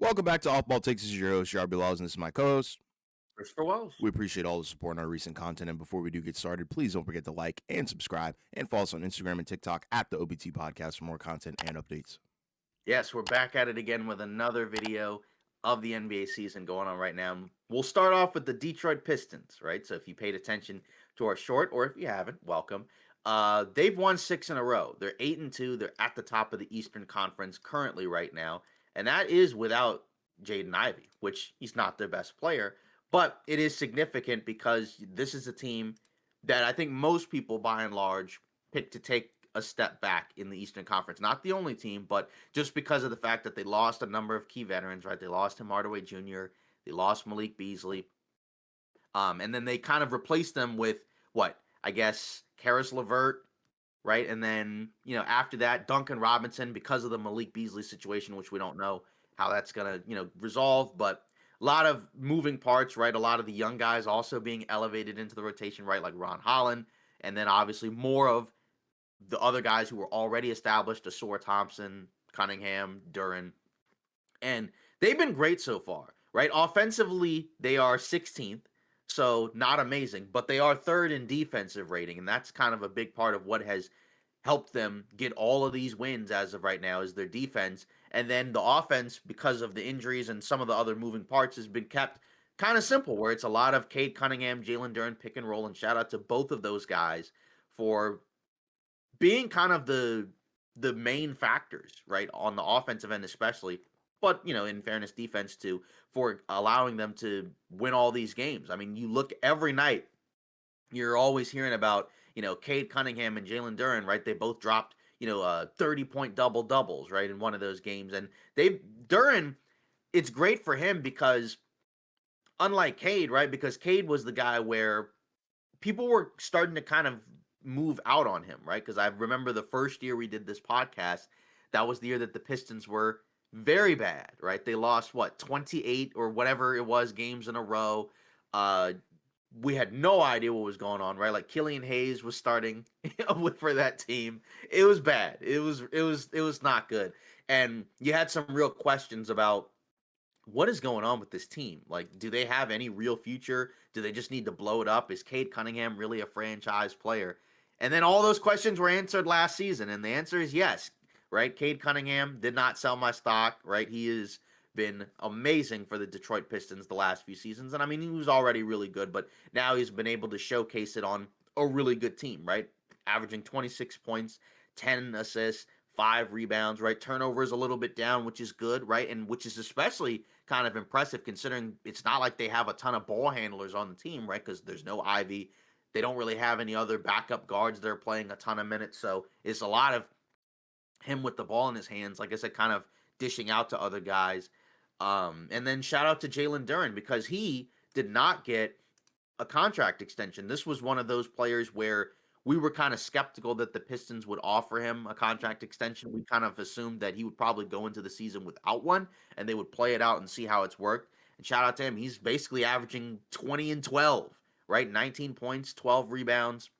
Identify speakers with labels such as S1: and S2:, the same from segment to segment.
S1: Welcome back to Off Ball Takes. This is your host, Yarby and this is my co-host.
S2: Christopher Wells.
S1: We appreciate all the support on our recent content. And before we do get started, please don't forget to like and subscribe and follow us on Instagram and TikTok at the OBT Podcast for more content and updates.
S2: Yes, we're back at it again with another video of the NBA season going on right now. We'll start off with the Detroit Pistons, right? So if you paid attention to our short, or if you haven't, welcome. They've won 6 in a row. They're 8-2. They're at the top of the Eastern Conference currently right now, and that is without Jaden Ivey, which he's not their best player, but it is significant because this is a team that I think most people, by and large, picked to take a step back in the Eastern Conference. Not the only team, but just because of the fact that they lost a number of key veterans, right? They lost Tim Hardaway Jr., they lost Malik Beasley, and then they kind of replaced them with what I guess Karis LeVert, right? And then after that, Duncan Robinson because of the Malik Beasley situation, which we don't know how that's gonna resolve, but a lot of moving parts, right? A lot of the young guys also being elevated into the rotation, right? Like Ron Holland, and then obviously more of the other guys who were already established, Asor Thompson, Cunningham, Duren, and they've been great so far, right? Offensively, they are 16th, so not amazing, but they are third in defensive rating, and that's kind of a big part of what has helped them get all of these wins as of right now is their defense. And then the offense, because of the injuries and some of the other moving parts, has been kept kind of simple, where it's a lot of Cade Cunningham, Jalen Duren pick and roll, and shout out to both of those guys for being kind of the main factors, right, on the offensive end especially, but in fairness, defense too, for allowing them to win all these games. I mean, you look every night, you're always hearing about Cade Cunningham and Jalen Duren, right? They both dropped 30-point double doubles, right, in one of those games, and they Duren. It's great for him because unlike Cade, right? Because Cade was the guy where people were starting to kind of move out on him, right? Because I remember the first year we did this podcast, that was the year that the Pistons were very bad, right? They lost what 28 or whatever it was games in a row. Uh, we had no idea what was going on, right? Like Killian Hayes was starting for that team. It was bad. It was not good, and you had some real questions about what is going on with this team? Like, do they have any real future? Do they just need to blow it up? Is Cade Cunningham really a franchise player? And then all those questions were answered last season, and the answer is yes, right? Cade Cunningham did not sell my stock, right? He has been amazing for the Detroit Pistons the last few seasons. And I mean, he was already really good, but now he's been able to showcase it on a really good team, right? Averaging 26 points, 10 assists, 5 rebounds, right? Turnover is a little bit down, which is good, right? And which is especially kind of impressive considering it's not like they have a ton of ball handlers on the team, right? Because there's no Ivy. They don't really have any other backup guards that are playing a ton of minutes. So it's a lot of him with the ball in his hands, like I said, kind of dishing out to other guys. And then shout out to Jalen Duren because he did not get a contract extension. This was one of those players where we were kind of skeptical that the Pistons would offer him a contract extension. We kind of assumed that he would probably go into the season without one and they would play it out and see how it's worked. And shout out to him. He's basically averaging 20 and 12, right? 19 points, 12 rebounds,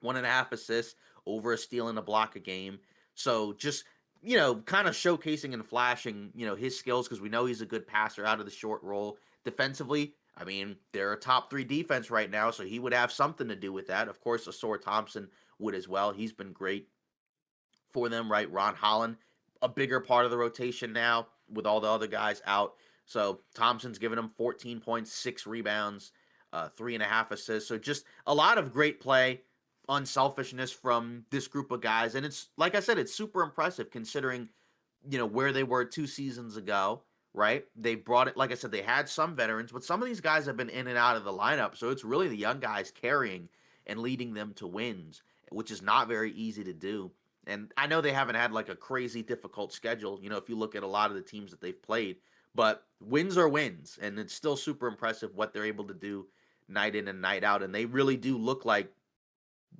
S2: 1.5 assists, over a steal and a block a game. So just kind of showcasing and flashing, his skills because we know he's a good passer out of the short roll. Defensively, I mean, they're a top 3 defense right now, so he would have something to do with that. Of course, Asor Thompson would as well. He's been great for them, right? Ron Holland, a bigger part of the rotation now with all the other guys out. So Thompson's giving him 14 points, 6 rebounds, 3.5 assists. So just a lot of great play, unselfishness from this group of guys. And it's, like I said, it's super impressive considering, where they were 2 seasons ago, right? They brought it, like I said, they had some veterans, but some of these guys have been in and out of the lineup. So it's really the young guys carrying and leading them to wins, which is not very easy to do. And I know they haven't had like a crazy difficult schedule, if you look at a lot of the teams that they've played, but wins are wins. And it's still super impressive what they're able to do night in and night out. And they really do look like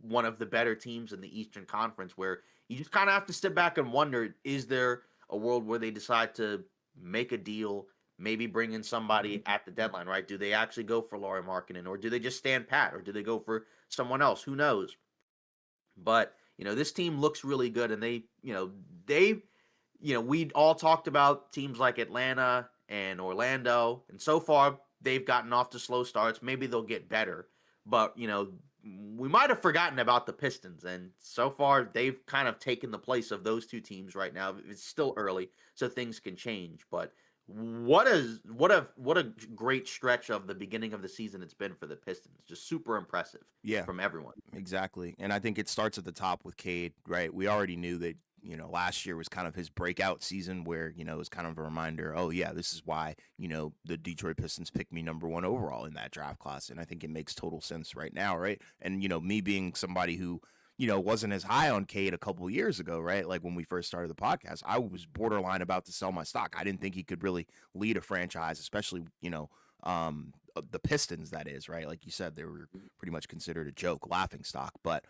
S2: one of the better teams in the Eastern Conference where you just kind of have to step back and wonder, is there a world where they decide to make a deal, maybe bring in somebody at the deadline, right? Do they actually go for Lauri Markkanen or do they just stand pat or do they go for someone else? Who knows? But, this team looks really good and they we all talked about teams like Atlanta and Orlando, and so far they've gotten off to slow starts. Maybe they'll get better, but we might have forgotten about the Pistons, and so far they've kind of taken the place of those two teams right now. It's still early, so things can change. But what a great stretch of the beginning of the season it's been for the Pistons. Just super impressive
S1: Yeah,
S2: from everyone.
S1: exactly. And I think it starts at the top with Cade, right? We already knew that, last year was kind of his breakout season where, it was kind of a reminder, oh, yeah, this is why, the Detroit Pistons picked me number one overall in that draft class. And I think it makes total sense right now, right? And, me being somebody who, wasn't as high on Cade a couple of years ago, right? Like when we first started the podcast, I was borderline about to sell my stock. I didn't think he could really lead a franchise, especially, the Pistons, that is, right? Like you said, they were pretty much considered a joke, laughing stock. But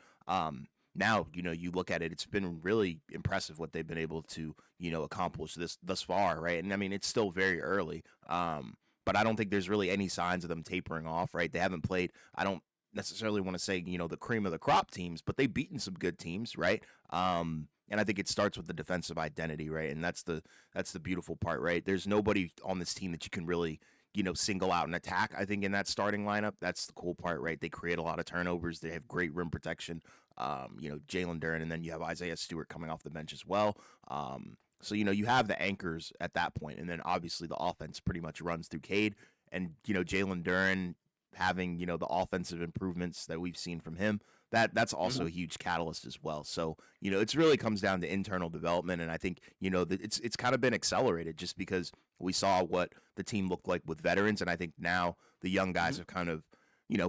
S1: now, you look at it, it's been really impressive what they've been able to, accomplish this thus far, right? And I mean, it's still very early. But I don't think there's really any signs of them tapering off, right? They haven't played, I don't necessarily want to say, the cream of the crop teams, but they've beaten some good teams, right? And I think it starts with the defensive identity, right? And that's the beautiful part, right? There's nobody on this team that you can really, single out and attack. I think in that starting lineup, that's the cool part, right? They create a lot of turnovers. They have great rim protection. Jalen Duren, and then you have Isaiah Stewart coming off the bench as well. So you have the anchors at that point, and then obviously the offense pretty much runs through Cade and Jalen Duren having the offensive improvements that we've seen from him. That's also a huge catalyst as well. So it's really comes down to internal development, and I think it's kind of been accelerated just because we saw what the team looked like with veterans, and I think now the young guys have kind of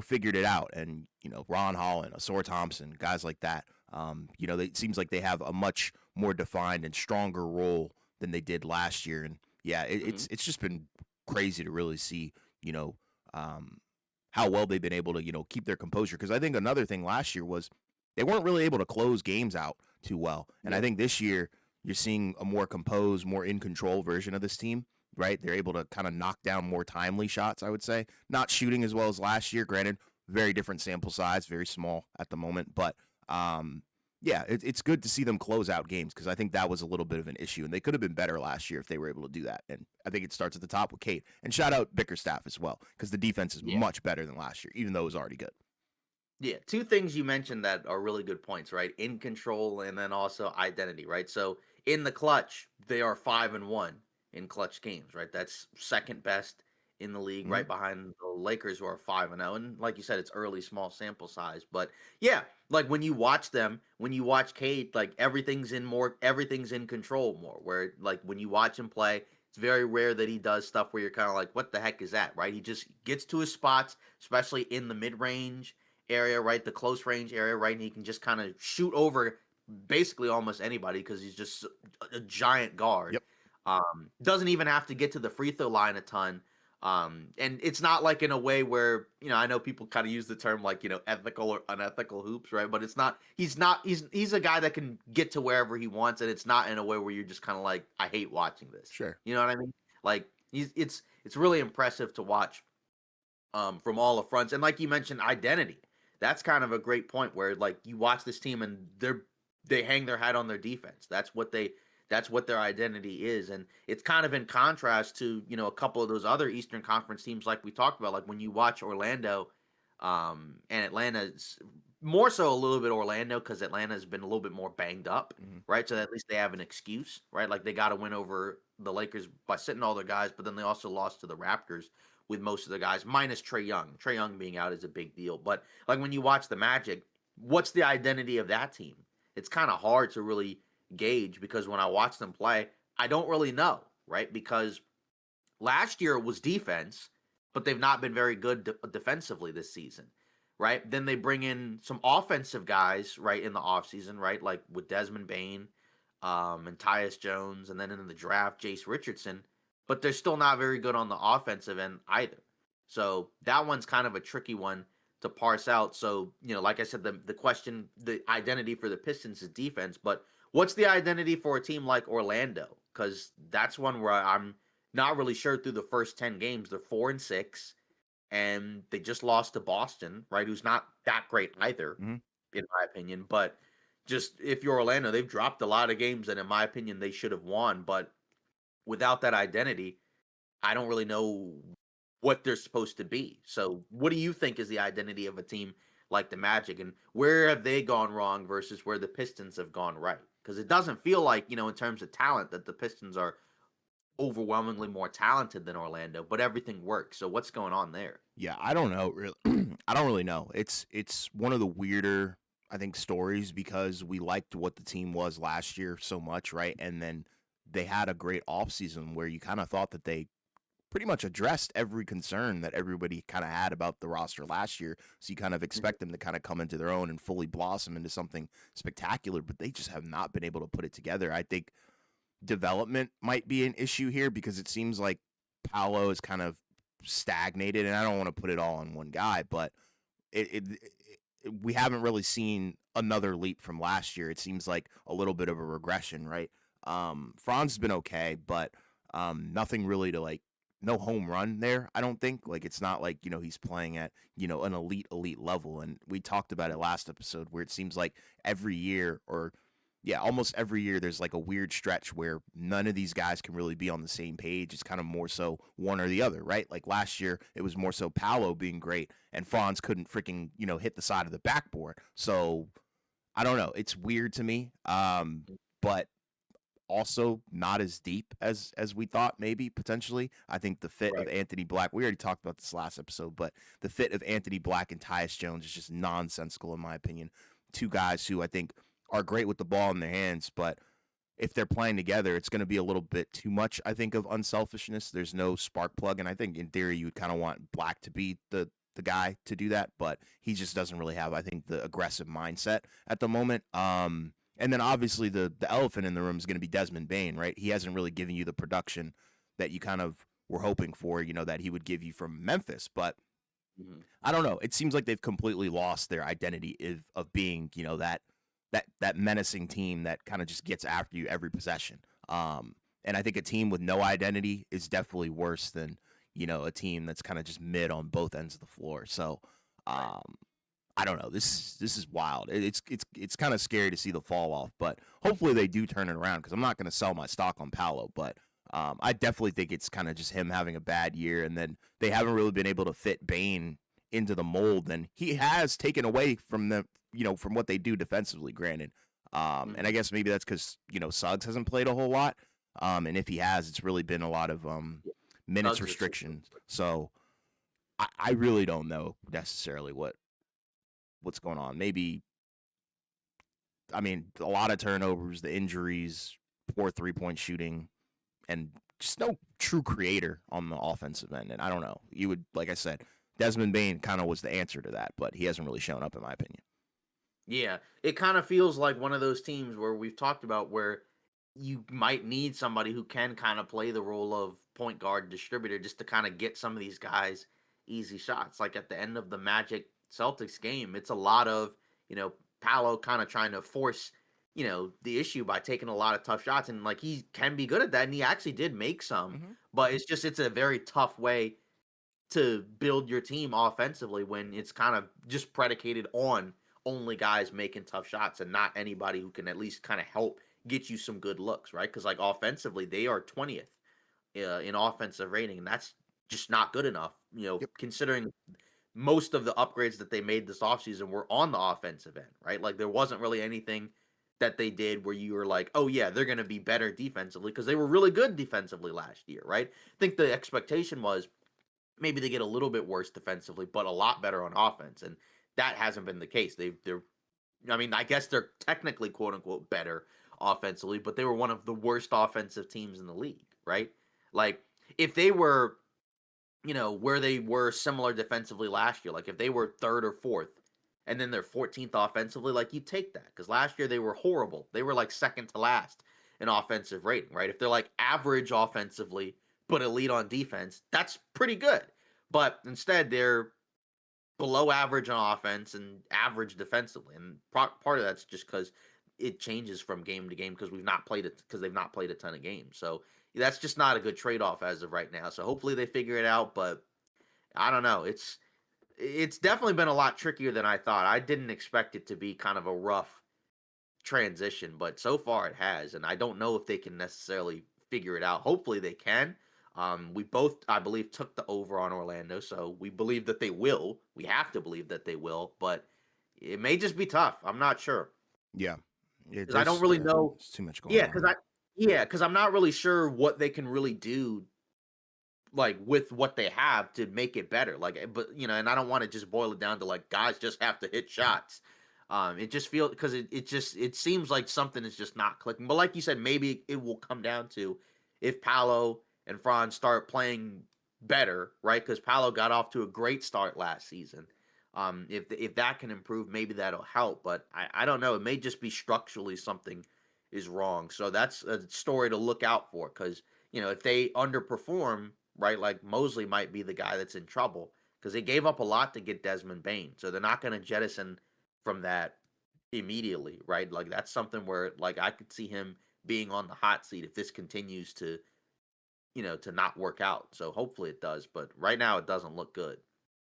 S1: figured it out, and Ron Holland, Asor Thompson, guys like that. It seems like they have a much more defined and stronger role than they did last year, and yeah, it's just been crazy to really see um, how well they've been able to keep their composure. Because I think another thing last year was they weren't really able to close games out too well, and I think this year you're seeing a more composed, more in control version of this team. Right, they're able to kind of knock down more timely shots. I would say not shooting as well as last year. Granted, very different sample size, very small at the moment, but yeah, it's good to see them close out games because I think that was a little bit of an issue, and they could have been better last year if they were able to do that. And I think it starts at the top with Cade, and shout out Bickerstaff as well because the defense is much better than last year, even though it was already good.
S2: Yeah, two things you mentioned that are really good points, right? In control and then also identity, right? So in the clutch, they are 5-1 in clutch games, right? That's second best in the league,
S1: Mm-hmm.
S2: right behind the Lakers who are 5-0. And like you said, it's early, small sample size. But yeah, like when you watch them, when you watch Cade, like everything's in control more. Where like when you watch him play, it's very rare that he does stuff where you're kind of like, what the heck is that, right? He just gets to his spots, especially in the mid range area, right? The close range area, right? And he can just kind of shoot over basically almost anybody because he's just a giant guard.
S1: Yep.
S2: Doesn't even have to get to the free throw line a ton. And it's not like in a way where, I know people kind of use the term like, ethical or unethical hoops, right? But he's a guy that can get to wherever he wants. And it's not in a way where you're just kind of like, I hate watching this.
S1: Sure.
S2: You know what I mean? Like it's really impressive to watch from all the fronts. And like you mentioned, identity. That's kind of a great point where like you watch this team and they hang their hat on their defense. That's what their identity is. And it's kind of in contrast to, a couple of those other Eastern Conference teams like we talked about. Like when you watch Orlando and Atlanta's more so a little bit Orlando because Atlanta has been a little bit more banged up, right? So at least they have an excuse, right? Like they got to win over the Lakers by sitting all their guys, but then they also lost to the Raptors with most of the guys, minus Trae Young. Trae Young being out is a big deal. But like when you watch the Magic, what's the identity of that team? It's kind of hard to really gauge because when I watch them play, I don't really know, right? Because last year it was defense, but they've not been very good defensively this season, right? Then they bring in some offensive guys, right, in the offseason, right? Like with Desmond Bane and Tyus Jones, and then in the draft, Jace Richardson, but they're still not very good on the offensive end either. So that one's kind of a tricky one to parse out. So, like I said, the question, the identity for the Pistons is defense, but what's the identity for a team like Orlando? Because that's one where I'm not really sure through the first 10 games. They're 4-6, and they just lost to Boston, right? Who's not that great either, in my opinion. But, just if you're Orlando, they've dropped a lot of games that, in my opinion, they should have won. But without that identity, I don't really know what they're supposed to be. So, what do you think is the identity of a team like the Magic, and where have they gone wrong versus where the Pistons have gone right? Because it doesn't feel like, in terms of talent, that the Pistons are overwhelmingly more talented than Orlando, but everything works. So, what's going on there?
S1: Yeah, I don't know really. I don't really know. It's one of the weirder, I think, stories because we liked what the team was last year so much, right? And then they had a great offseason where you kind of thought that they pretty much addressed every concern that everybody kind of had about the roster last year. So you kind of
S2: Mhm.
S1: expect them to kind of come into their own and fully blossom into something spectacular, but they just have not been able to put it together. I think development might be an issue here because it seems like Paolo is kind of stagnated, and I don't want to put it all on one guy, but we haven't really seen another leap from last year. It seems like a little bit of a regression, right? Franz has been okay, but nothing really to like no home run there. I don't think like it's not like he's playing at an elite level, and we talked about it last episode where it seems like every year or yeah, almost every year there's like a weird stretch where none of these guys can really be on the same page. It's kind of more so one or the other, right? Like last year, it was more so Paolo being great and Franz couldn't freaking, hit the side of the backboard. So I don't know. It's weird to me. But also not as deep as we thought maybe potentially. I think the fit of
S2: Right.
S1: Anthony Black, we already talked about this last episode, but the fit of Anthony Black and Tyus Jones is just nonsensical in my opinion. Two guys who I think are great with the ball in their hands, but if they're playing together, it's going to be a little bit too much, I think, of unselfishness. There's no spark plug, and I think in theory you would kind of want Black to be the guy to do that, but he just doesn't really have, I think, the aggressive mindset at the moment. And then obviously the elephant in the room is going to be Desmond Bain, right? He hasn't really given you the production that you kind of were hoping for, that he would give you from Memphis, but
S2: Mhm.
S1: I don't know. It seems like they've completely lost their identity of being, that menacing team that kind of just gets after you every possession. And I think a team with no identity is definitely worse than a team that's kind of just mid on both ends of the floor. So
S2: Right.
S1: um, I don't know. This is wild. It's kind of scary to see the fall off, but hopefully they do turn it around because I'm not going to sell my stock on Paolo, but I definitely think it's kind of just him having a bad year, and then they haven't really been able to fit Bain into the mold, and he has taken away from them, from what they do defensively. Granted, and I
S2: Mhm.
S1: guess maybe that's because Suggs hasn't played a whole lot, and if he has, it's really been a lot of
S2: Yeah.
S1: minutes
S2: Suggs is super.
S1: restrictions. So I really don't know necessarily what's going on. Maybe I mean a lot of turnovers, the injuries, poor 3-point shooting, and just no true creator on the offensive end. And I don't know. You would like I said, Desmond Bain kind of was the answer to that, but he hasn't really shown up in my opinion.
S2: Yeah, it kind of feels like one of those teams where we've talked about where you might need somebody who can kind of play the role of point guard distributor just to kind of get some of these guys easy shots. Like at the end of the Magic Celtics game, it's a lot of, you know, Paolo kind of trying to force, the issue by taking a lot of tough shots. And like he can be good at that. And he actually did make some,
S1: Mm-hmm.
S2: but it's a very tough way to build your team offensively when it's kind of just predicated on only guys making tough shots and not anybody who can at least kind of help get you some good looks, right? Because like offensively, they are 20th in offensive rating, and that's just not good enough.
S1: Yep.
S2: Considering most of the upgrades that they made this offseason were on the offensive end, right? Like there wasn't really anything that they did where you were like, oh yeah, they're going to be better defensively because they were really good defensively last year, right? I think the expectation was maybe they get a little bit worse defensively, but a lot better on offense. And that hasn't been the case. They're I mean, I guess they're technically quote unquote better offensively, but they were one of the worst offensive teams in the league, right? Like if they were, where they were similar defensively last year, like if they were third or fourth and then they're 14th offensively, like you take that because last year they were horrible. They were like second to last in offensive rating, right? If they're like average offensively but elite on defense, that's pretty good. But instead, they're below average on offense and average defensively. And part of that's just because it changes from game to game because we've not played it because they've not played a ton of games. So that's just not a good trade off as of right now. So hopefully they figure it out. But I don't know. It's definitely been a lot trickier than I thought. I didn't expect it to be kind of a rough transition, but so far it has, and I don't know if they can necessarily figure it out. Hopefully they can. We both, I believe, took the over on Orlando, so we believe that they will. We have to believe that they will, but it may just be tough. I'm not sure
S1: Yeah.
S2: because I don't really know.
S1: There's too much going
S2: Yeah,
S1: on.
S2: because I'm not really sure what they can really do like with what they have to make it better. Like, but and I don't want to just boil it down to like guys just have to hit shots. It just feels because it seems like something is just not clicking. But like you said, maybe it will come down to if Paolo and Franz start playing better, right? Because Paolo got off to a great start last season. If that can improve, maybe that'll help. But I don't know. It may just be structurally something is wrong. So that's a story to look out for because if they underperform, right, like Mosley might be the guy that's in trouble because they gave up a lot to get Desmond Bain. So they're not going to jettison from that immediately, right? Like that's something where like I could see him being on the hot seat if this continues to not work out. So hopefully it does, but right now it doesn't look good.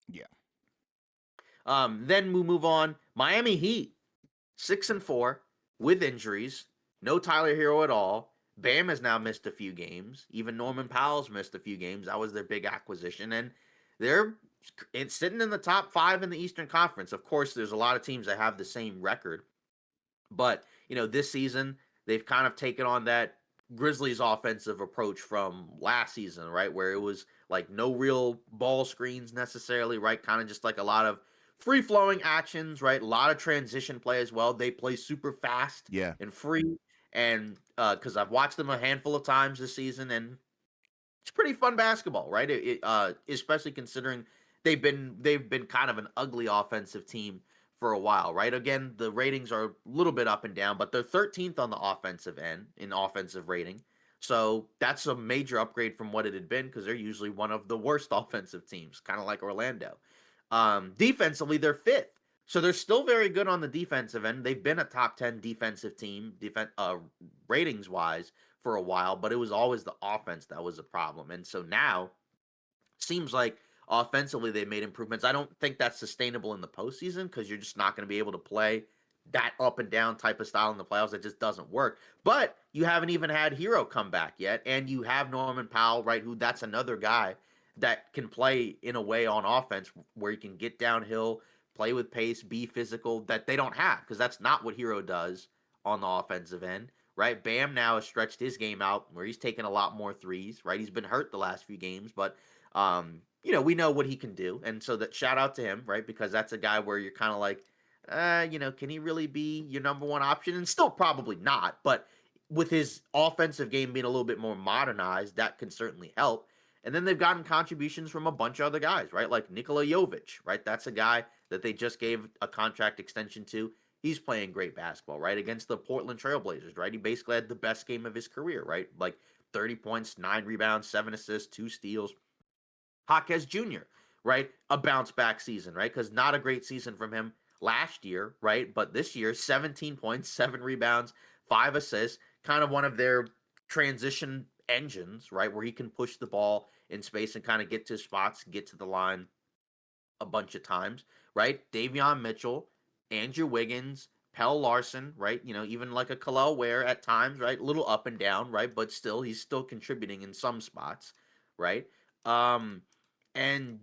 S1: Yeah.
S2: Then we move on. Miami Heat 6-4 with injuries. No Tyler Hero at all. Bam has now missed a few games. Even Norman Powell's missed a few games. That was their big acquisition. And they're sitting in the top 5 in the Eastern Conference. Of course, there's a lot of teams that have the same record. But, this season, they've kind of taken on that Grizzlies offensive approach from last season, right? Where it was like no real ball screens necessarily, right? Kind of just like a lot of free flowing actions, right? A lot of transition play as well. They play super fast
S1: Yeah.
S2: and free. And because I've watched them a handful of times this season, and it's pretty fun basketball, right? Especially considering they've been kind of an ugly offensive team for a while, right? Again, the ratings are a little bit up and down, but they're 13th on the offensive end in offensive rating. So that's a major upgrade from what it had been because they're usually one of the worst offensive teams, kind of like Orlando. Defensively, they're fifth. So they're still very good on the defensive end. They've been a top 10 defensive team, ratings wise, for a while, but it was always the offense that was a problem. And so now seems like offensively they made improvements. I don't think that's sustainable in the postseason because you're just not going to be able to play that up and down type of style in the playoffs. That just doesn't work. But you haven't even had Hero come back yet, and you have Norman Powell, right? Who that's another guy that can play in a way on offense where he can get downhill, play with pace, be physical that they don't have because that's not what Hero does on the offensive end. Right, Bam now has stretched his game out where he's taken a lot more threes. Right, he's been hurt the last few games, but we know what he can do, and so that shout out to him, right? Because that's a guy where you're kind of like, can he really be your number one option? And still probably not, but with his offensive game being a little bit more modernized, that can certainly help. And then they've gotten contributions from a bunch of other guys, right? Like Nikola Jovic, right? That's a guy that they just gave a contract extension to. He's playing great basketball, right? Against the Portland Trailblazers, right? He basically had the best game of his career, right? Like 30 points, 9 rebounds, 7 assists, 2 steals. Jaquez Jr., right? A bounce back season, right? Because not a great season from him last year, right? But this year, 17 points, 7 rebounds, 5 assists, kind of one of their transition engines, right? Where he can push the ball in space and kind of get to spots, get to the line a bunch of times, right? Davion Mitchell, Andrew Wiggins, Pell Larson, right? Even like a Kalel Ware at times, right? A little up and down, right? But still, he's still contributing in some spots, right? Um, and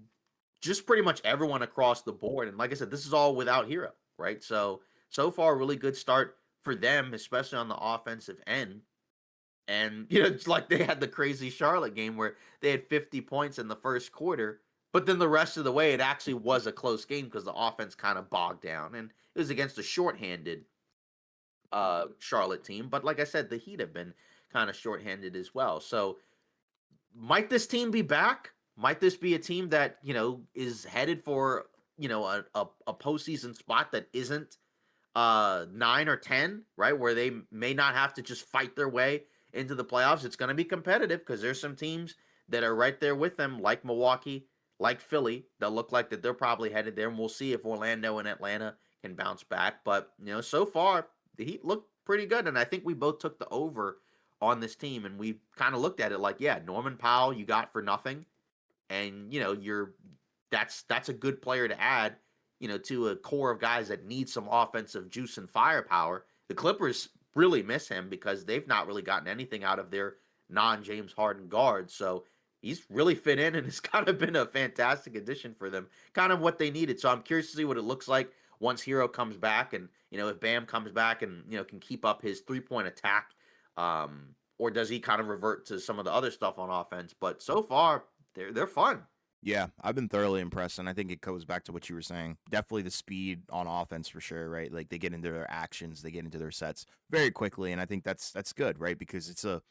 S2: just pretty much everyone across the board. And like I said, this is all without Hero, right? So far, really good start for them, especially on the offensive end. And it's like they had the crazy Charlotte game where they had 50 points in the first quarter, but then the rest of the way it actually was a close game because the offense kind of bogged down, and it was against a shorthanded Charlotte team. But like I said, the Heat have been kind of shorthanded as well. So might this team be back? Might this be a team that is headed for a postseason spot that isn't 9 or 10, right? Where they may not have to just fight their way into the playoffs. It's going to be competitive because there's some teams that are right there with them, like Milwaukee, like Philly, that look like that they're probably headed there. And we'll see if Orlando and Atlanta can bounce back. But so far the Heat look pretty good, and I think we both took the over on this team, and we kind of looked at it like, yeah, Norman Powell you got for nothing, and that's a good player to add to a core of guys that need some offensive juice and firepower. the Clippers really miss him because they've not really gotten anything out of their non-James Harden guard. So he's really fit in and it's kind of been a fantastic addition for them, kind of what they needed. So I'm curious to see what it looks like once Hero comes back, and if Bam comes back and can keep up his 3-point attack, or does he kind of revert to some of the other stuff on offense? But so far, they're fun.
S1: Yeah, I've been thoroughly impressed, and I think it goes back to what you were saying. Definitely the speed on offense for sure, right? Like they get into their actions, they get into their sets very quickly, and I think that's good, right? Because it's a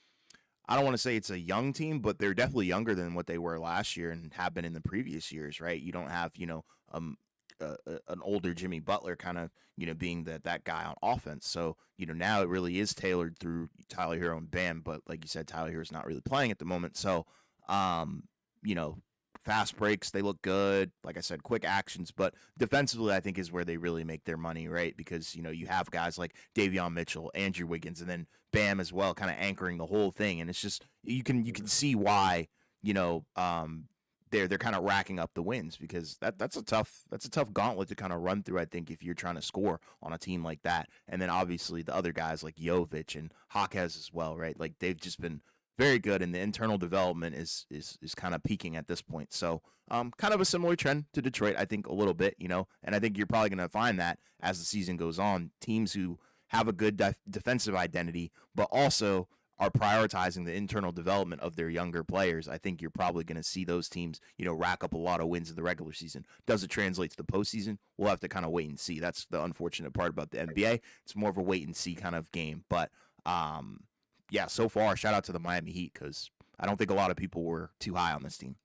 S1: I don't want to say it's a young team, but they're definitely younger than what they were last year and have been in the previous years, right? You don't have, an older Jimmy Butler kind of, being that guy on offense. So, now it really is tailored through Tyler Hero and Bam, but like you said, Tyler Hero's not really playing at the moment. So, you know, fast breaks, they look good. Like I said, quick actions, but defensively, I think is where they really make their money, right? Because you have guys like Davion Mitchell, Andrew Wiggins, and then Bam as well, kind of anchoring the whole thing. And it's just you can see why you know they're kind of racking up the wins because that's a tough gauntlet to kind of run through. I think if you're trying to score on a team like that, and then obviously the other guys like Jovic and Hawkes as well, right? Like they've just been very good, and the internal development is kind of peaking at this point. So, kind of a similar trend to Detroit, I think, a little bit, and I think you're probably going to find that as the season goes on, teams who have a good defensive identity, but also are prioritizing the internal development of their younger players. I think you're probably going to see those teams, rack up a lot of wins in the regular season. Does it translate to the postseason? We'll have to kind of wait and see. That's the unfortunate part about the NBA. It's more of a wait and see kind of game, but yeah, so far, shout out to the Miami Heat because I don't think a lot of people were too high on this team.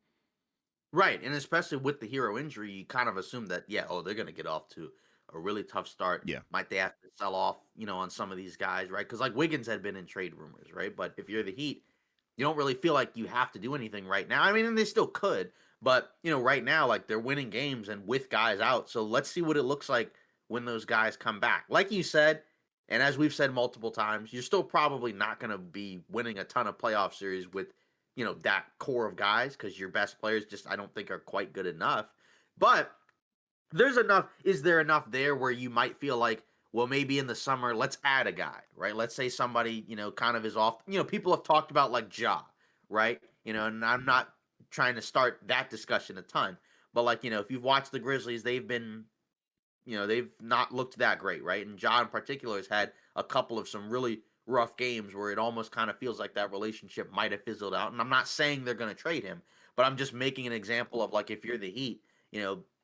S2: Right, and especially with the Hero injury, you kind of assume that, yeah, oh, they're going to get off to a really tough start.
S1: Yeah,
S2: Might they have to sell off, on some of these guys, right? Because like Wiggins had been in trade rumors, right? But if you're the Heat, you don't really feel like you have to do anything right now. I mean, and they still could, but right now, like they're winning games and with guys out. So let's see what it looks like when those guys come back. Like you said, and as we've said multiple times, you're still probably not going to be winning a ton of playoff series with that core of guys because your best players just I don't think are quite good enough. But there's enough. Is there enough there where you might feel like, well, maybe in the summer, let's add a guy, right? Let's say somebody, kind of is off. People have talked about like Ja, right? And I'm not trying to start that discussion a ton, but like, if you've watched the Grizzlies, they've not looked that great, right? And Ja in particular has had a couple of some really rough games where it almost kind of feels like that relationship might have fizzled out. And I'm not saying they're going to trade him, but I'm just making an example of like if you're the Heat,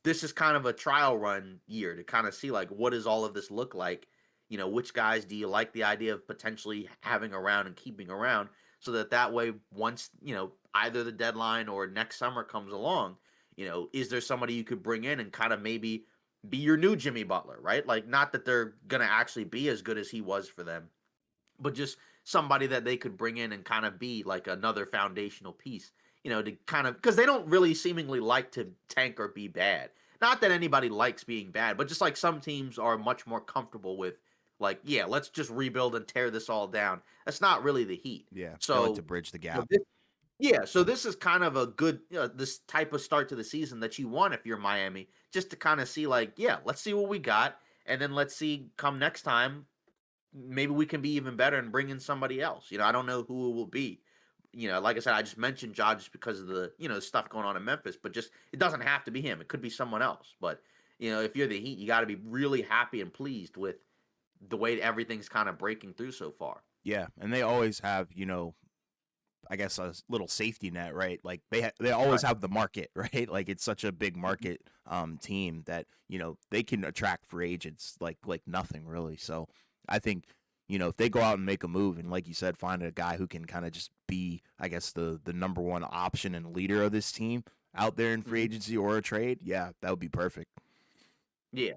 S2: this is kind of a trial run year to kind of see like what does all of this look like? Which guys do you like the idea of potentially having around and keeping around so that way once, either the deadline or next summer comes along, is there somebody you could bring in and kind of maybe be your new Jimmy Butler, right? Like not that they're going to actually be as good as he was for them, but just somebody that they could bring in and kind of be like another foundational piece, to kind of because they don't really seemingly like to tank or be bad. Not that anybody likes being bad, but just like some teams are much more comfortable with, like, yeah, let's just rebuild and tear this all down. That's not really the Heat.
S1: yeah, they like to
S2: So,
S1: bridge the
S2: you know,
S1: gap.
S2: this, yeah, so this is kind of a good, this type of start to the season that you want if you're Miami, just to kind of see, like, yeah, let's see what we got, and then let's see come next time maybe we can be even better and bring in somebody else. I don't know who it will be. Like I said, I just mentioned Ja just because of the, stuff going on in Memphis, but just it doesn't have to be him. It could be someone else. But, if you're the Heat, you got to be really happy and pleased with the way everything's kind of breaking through so far.
S1: Yeah, and they always have, I guess a little safety net, right? Like they always
S2: Right.
S1: have the market, right? Like it's such a big market team that they can attract free agents like nothing really. So I think if they go out and make a move and like you said, find a guy who can kind of just be, I guess the number one option and leader of this team out there in free
S2: Mhm.
S1: agency or a trade, yeah, that would be perfect.
S2: Yeah.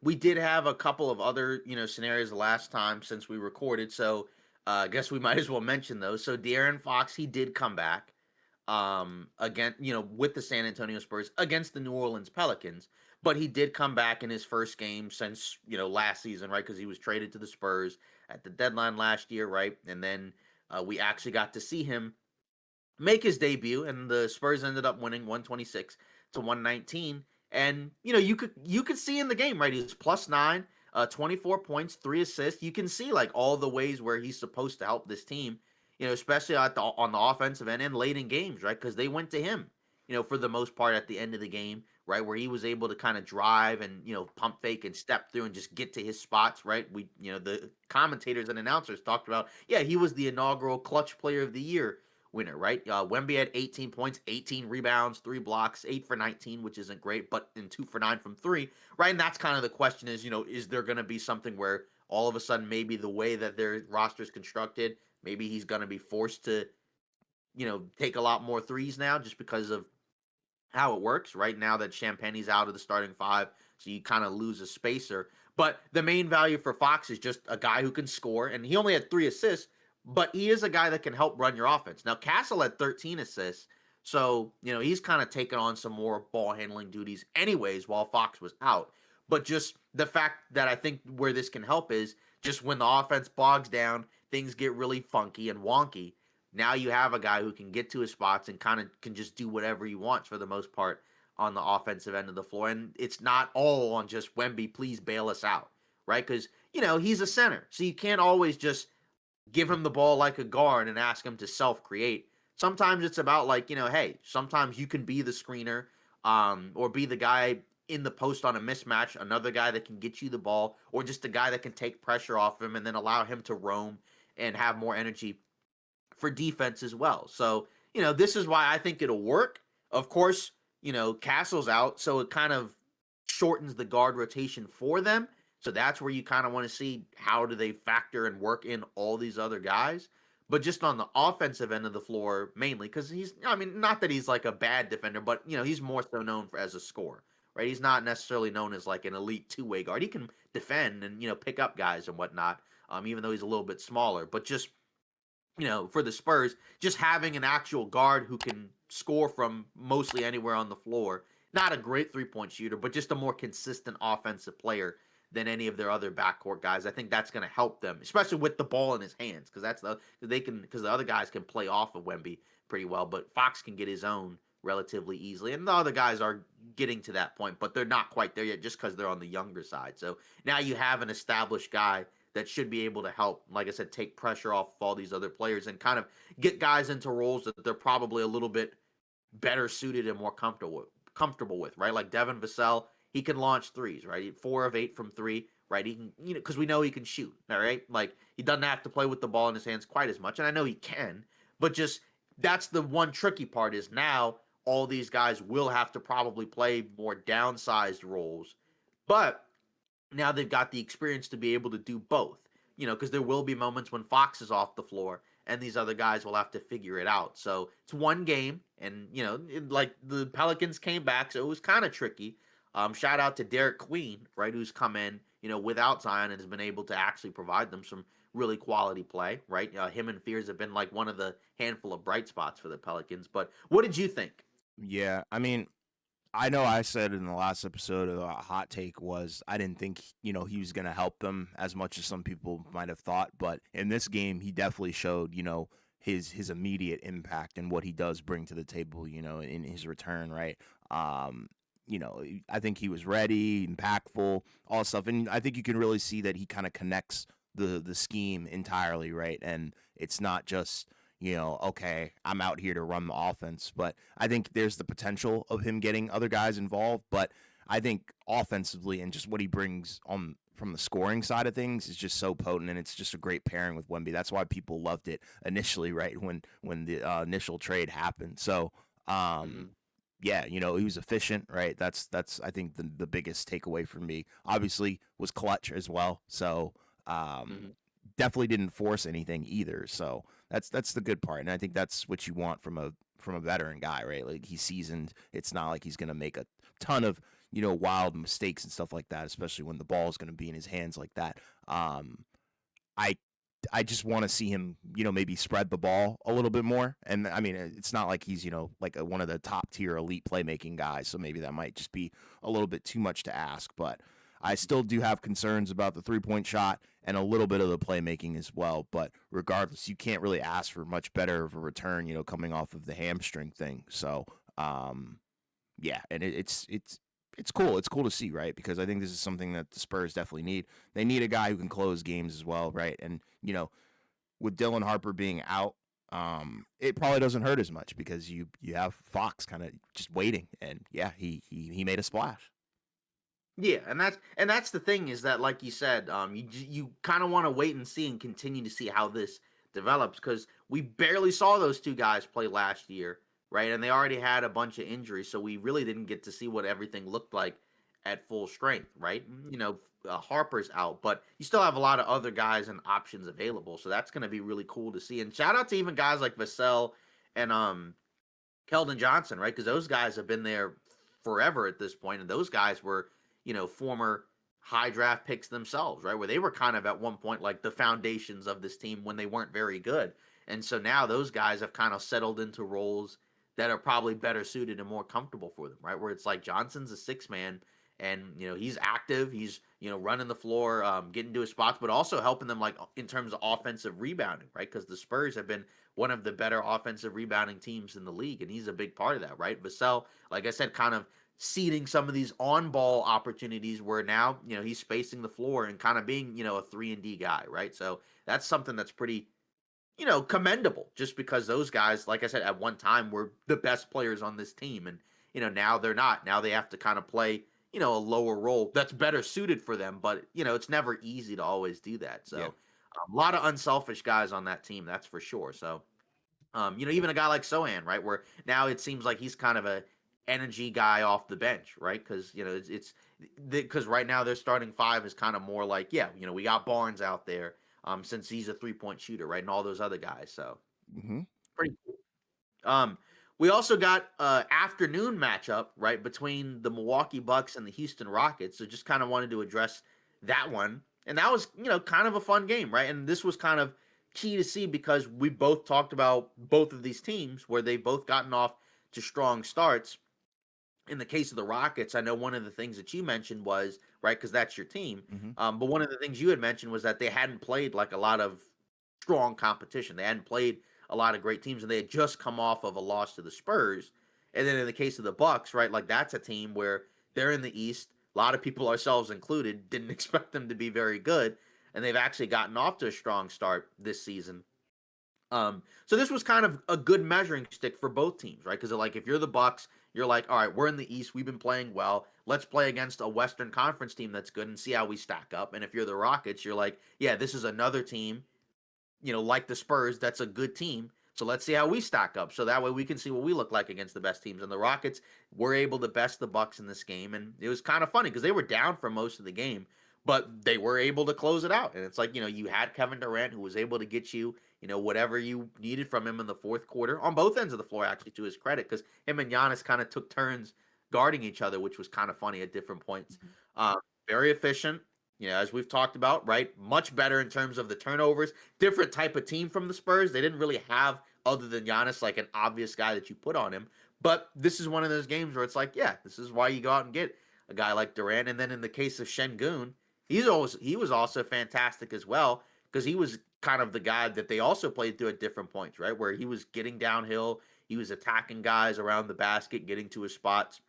S2: We did have a couple of other, scenarios the last time since we recorded, so I guess we might as well mention those. So De'Aaron Fox, he did come back again, with the San Antonio Spurs against the New Orleans Pelicans, but he did come back in his first game since, last season, right? Because he was traded to the Spurs at the deadline last year, right? And then we actually got to see him make his debut, and the Spurs ended up winning 126 to 119. And you could see in the game, right? He was plus 9. 24 points, 3 assists. You can see like all the ways where he's supposed to help this team, especially on the offensive end and late in games, right? Because they went to him, for the most part at the end of the game, right? Where he was able to kind of drive and, pump fake and step through and just get to his spots, right? The commentators and announcers talked about, yeah, he was the inaugural clutch player of the year winner, right? Wemby had 18 points, 18 rebounds, 3 blocks, 8 for 19, which isn't great, but in 2 for 9 from three, right? And that's kind of the question is there going to be something where all of a sudden maybe the way that their roster is constructed, maybe he's going to be forced to, take a lot more threes now just because of how it works right now that Champagne's out of the starting five, so you kind of lose a spacer. But the main value for Fox is just a guy who can score, and he only had 3 assists, but he is a guy that can help run your offense. Now Castle had 13 assists, so he's kind of taken on some more ball handling duties, anyways, while Fox was out. But just the fact that I think where this can help is just when the offense bogs down, things get really funky and wonky. Now you have a guy who can get to his spots and kind of can just do whatever he wants for the most part on the offensive end of the floor. And it's not all on just Wemby, please bail us out, right? Because, he's a center. So you can't always just give him the ball like a guard and ask him to self-create. Sometimes it's about like, hey, sometimes you can be the screener or be the guy in the post on a mismatch, another guy that can get you the ball, or just a guy that can take pressure off him and then allow him to roam and have more energy for defense as well. So, this is why I think it'll work. Of course, Castle's out, so it kind of shortens the guard rotation for them. So that's where you kind of want to see how do they factor and work in all these other guys. But just on the offensive end of the floor, mainly because not that he's like a bad defender, but he's more so known as a scorer, right? He's not necessarily known as like an elite two-way guard. He can defend and pick up guys and whatnot, even though he's a little bit smaller. But just for the Spurs, just having an actual guard who can score from mostly anywhere on the floor, not a great 3-point shooter, but just a more consistent offensive player than any of their other backcourt guys. I think that's going to help them, especially with the ball in his hands, because because the other guys can play off of Wemby pretty well, but Fox can get his own relatively easily, and the other guys are getting to that point, but they're not quite there yet just because they're on the younger side. So now you have an established guy that should be able to help, like I said, take pressure off of all these other players and kind of get guys into roles that they're probably a little bit better suited and more comfortable with, right? Like Devin Vassell, he can launch threes, right? 4 of 8 from three, right? He can, because we know he can shoot, all right? Like he doesn't have to play with the ball in his hands quite as much, and I know he can, but just that's the one tricky part is now all these guys will have to probably play more downsized roles, but now they've got the experience to be able to do both, because there will be moments when Fox is off the floor and these other guys will have to figure it out. So it's one game, and, like the Pelicans came back, so it was kind of tricky. Shout out to Derek Queen, right, who's come in, without Zion and has been able to actually provide them some really quality play, right? Him and Fears have been like one of the handful of bright spots for the Pelicans. But what did you think?
S1: Yeah, I mean, I know I said in the last episode a hot take was I didn't think he was going to help them as much as some people might have thought, but in this game he definitely showed his immediate impact and what he does bring to the table in his return, right? Um, I think he was ready, impactful, all stuff, and I think you can really see that he kind of connects the scheme entirely, right? And it's not just okay, I'm out here to run the offense. But I think there's the potential of him getting other guys involved. But I think offensively and just what he brings on from the scoring side of things is just so potent, and it's just a great pairing with Wemby. That's why people loved it initially, right? When the initial trade happened. So,
S2: Mm-hmm.
S1: yeah, he was efficient, right? That's I think the biggest takeaway for me. Obviously, was clutch as well. So,
S2: Mm-hmm.
S1: definitely didn't force anything either. So that's the good part, and I think that's what you want from a veteran guy, right? Like he's seasoned. It's not like he's gonna make a ton of wild mistakes and stuff like that, especially when the ball is gonna be in his hands like that. I I just want to see him, maybe spread the ball a little bit more. And I mean, it's not like he's, like one of the top tier elite playmaking guys. So maybe that might just be a little bit too much to ask. But I still do have concerns about the 3-point shot and a little bit of the playmaking as well. But regardless, you can't really ask for much better of a return, coming off of the hamstring thing. So, yeah, and it's it's cool. It's cool to see, right? Because I think this is something that the Spurs definitely need. They need a guy who can close games as well, right? And with Dylan Harper being out, it probably doesn't hurt as much because you have Fox kind of just waiting, and yeah, he made a splash.
S2: Yeah, and that's the thing is that, like you said, you kind of want to wait and see and continue to see how this develops because we barely saw those two guys play last year, right? And they already had a bunch of injuries, so we really didn't get to see what everything looked like at full strength, right? Harper's out, but you still have a lot of other guys and options available, so that's going to be really cool to see. And shout out to even guys like Vassell and Keldon Johnson, right? Because those guys have been there forever at this point, and those guys were, former high draft picks themselves, right? Where they were kind of at one point like the foundations of this team when they weren't very good. And so now those guys have kind of settled into roles that are probably better suited and more comfortable for them, right? Where it's like Johnson's a six man and he's active, he's running the floor, getting to his spots, but also helping them like in terms of offensive rebounding, right? Because the Spurs have been one of the better offensive rebounding teams in the league, and he's a big part of that, right? Vassell, like I said, kind of seeding some of these on-ball opportunities where now he's spacing the floor and kind of being a 3-and-D guy, right? So that's something that's pretty commendable, just because those guys, like I said, at one time were the best players on this team, and now they're not. Now they have to kind of play a lower role that's better suited for them, but it's never easy to always do that. So
S1: Yeah.
S2: a lot of unselfish guys on that team, that's for sure. So even a guy like Sohan, right, where now it seems like he's kind of a energy guy off the bench, right? Because it's because right now their starting five is kind of more like, yeah, we got Barnes out there, since he's a 3-point shooter, right, and all those other guys. So
S1: Mm-hmm.
S2: pretty cool. We also got afternoon matchup right between the Milwaukee Bucks and the Houston Rockets. So just kind of wanted to address that one, and that was kind of a fun game, right? And this was kind of key to see because we both talked about both of these teams where they've both gotten off to strong starts. In the case of the Rockets, I know one of the things that you mentioned was right because that's your team.
S1: Mm-hmm.
S2: But one of the things you had mentioned was that they hadn't played like a lot of strong competition. They hadn't played a lot of great teams, and they had just come off of a loss to the Spurs. And then in the case of the Bucks, right, like that's a team where they're in the East. A lot of people, ourselves included, didn't expect them to be very good, and they've actually gotten off to a strong start this season. So this was kind of a good measuring stick for both teams, right? Because like if you're the Bucks, you're like, all right, we're in the East, we've been playing well. Let's play against a Western Conference team that's good and see how we stack up. And if you're the Rockets, you're like, yeah, this is another team, like the Spurs, that's a good team. So let's see how we stack up. So that way we can see what we look like against the best teams. And the Rockets were able to best the Bucks in this game, and it was kind of funny because they were down for most of the game, but they were able to close it out. And it's like you had Kevin Durant who was able to get you whatever you needed from him in the fourth quarter on both ends of the floor, actually, to his credit, because him and Giannis kind of took turns guarding each other, which was kind of funny at different points. Um, Very efficient, as we've talked about, right? Much better in terms of the turnovers. Different type of team from the Spurs. They didn't really have, other than Giannis, like an obvious guy that you put on him. But this is one of those games where it's like, yeah, this is why you go out and get a guy like Durant. And then in the case of Şengün, he was also fantastic as well because he was kind of the guy that they also played through at different points, right? Where he was getting downhill, he was attacking guys around the basket, getting to his spots.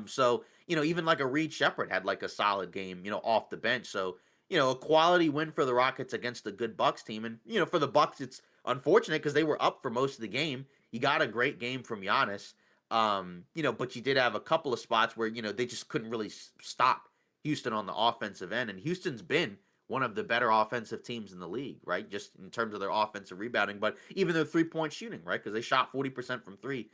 S2: So even like a Reed Shepherd had like a solid game, off the bench. So a quality win for the Rockets against a good Bucks team, and for the Bucks, it's unfortunate because they were up for most of the game. You got a great game from Giannis, but you did have a couple of spots where they just couldn't really stop Houston on the offensive end, and Houston's been one of the better offensive teams in the league, right? Just in terms of their offensive rebounding, but even their 3-point shooting, right? Because they shot 40% from three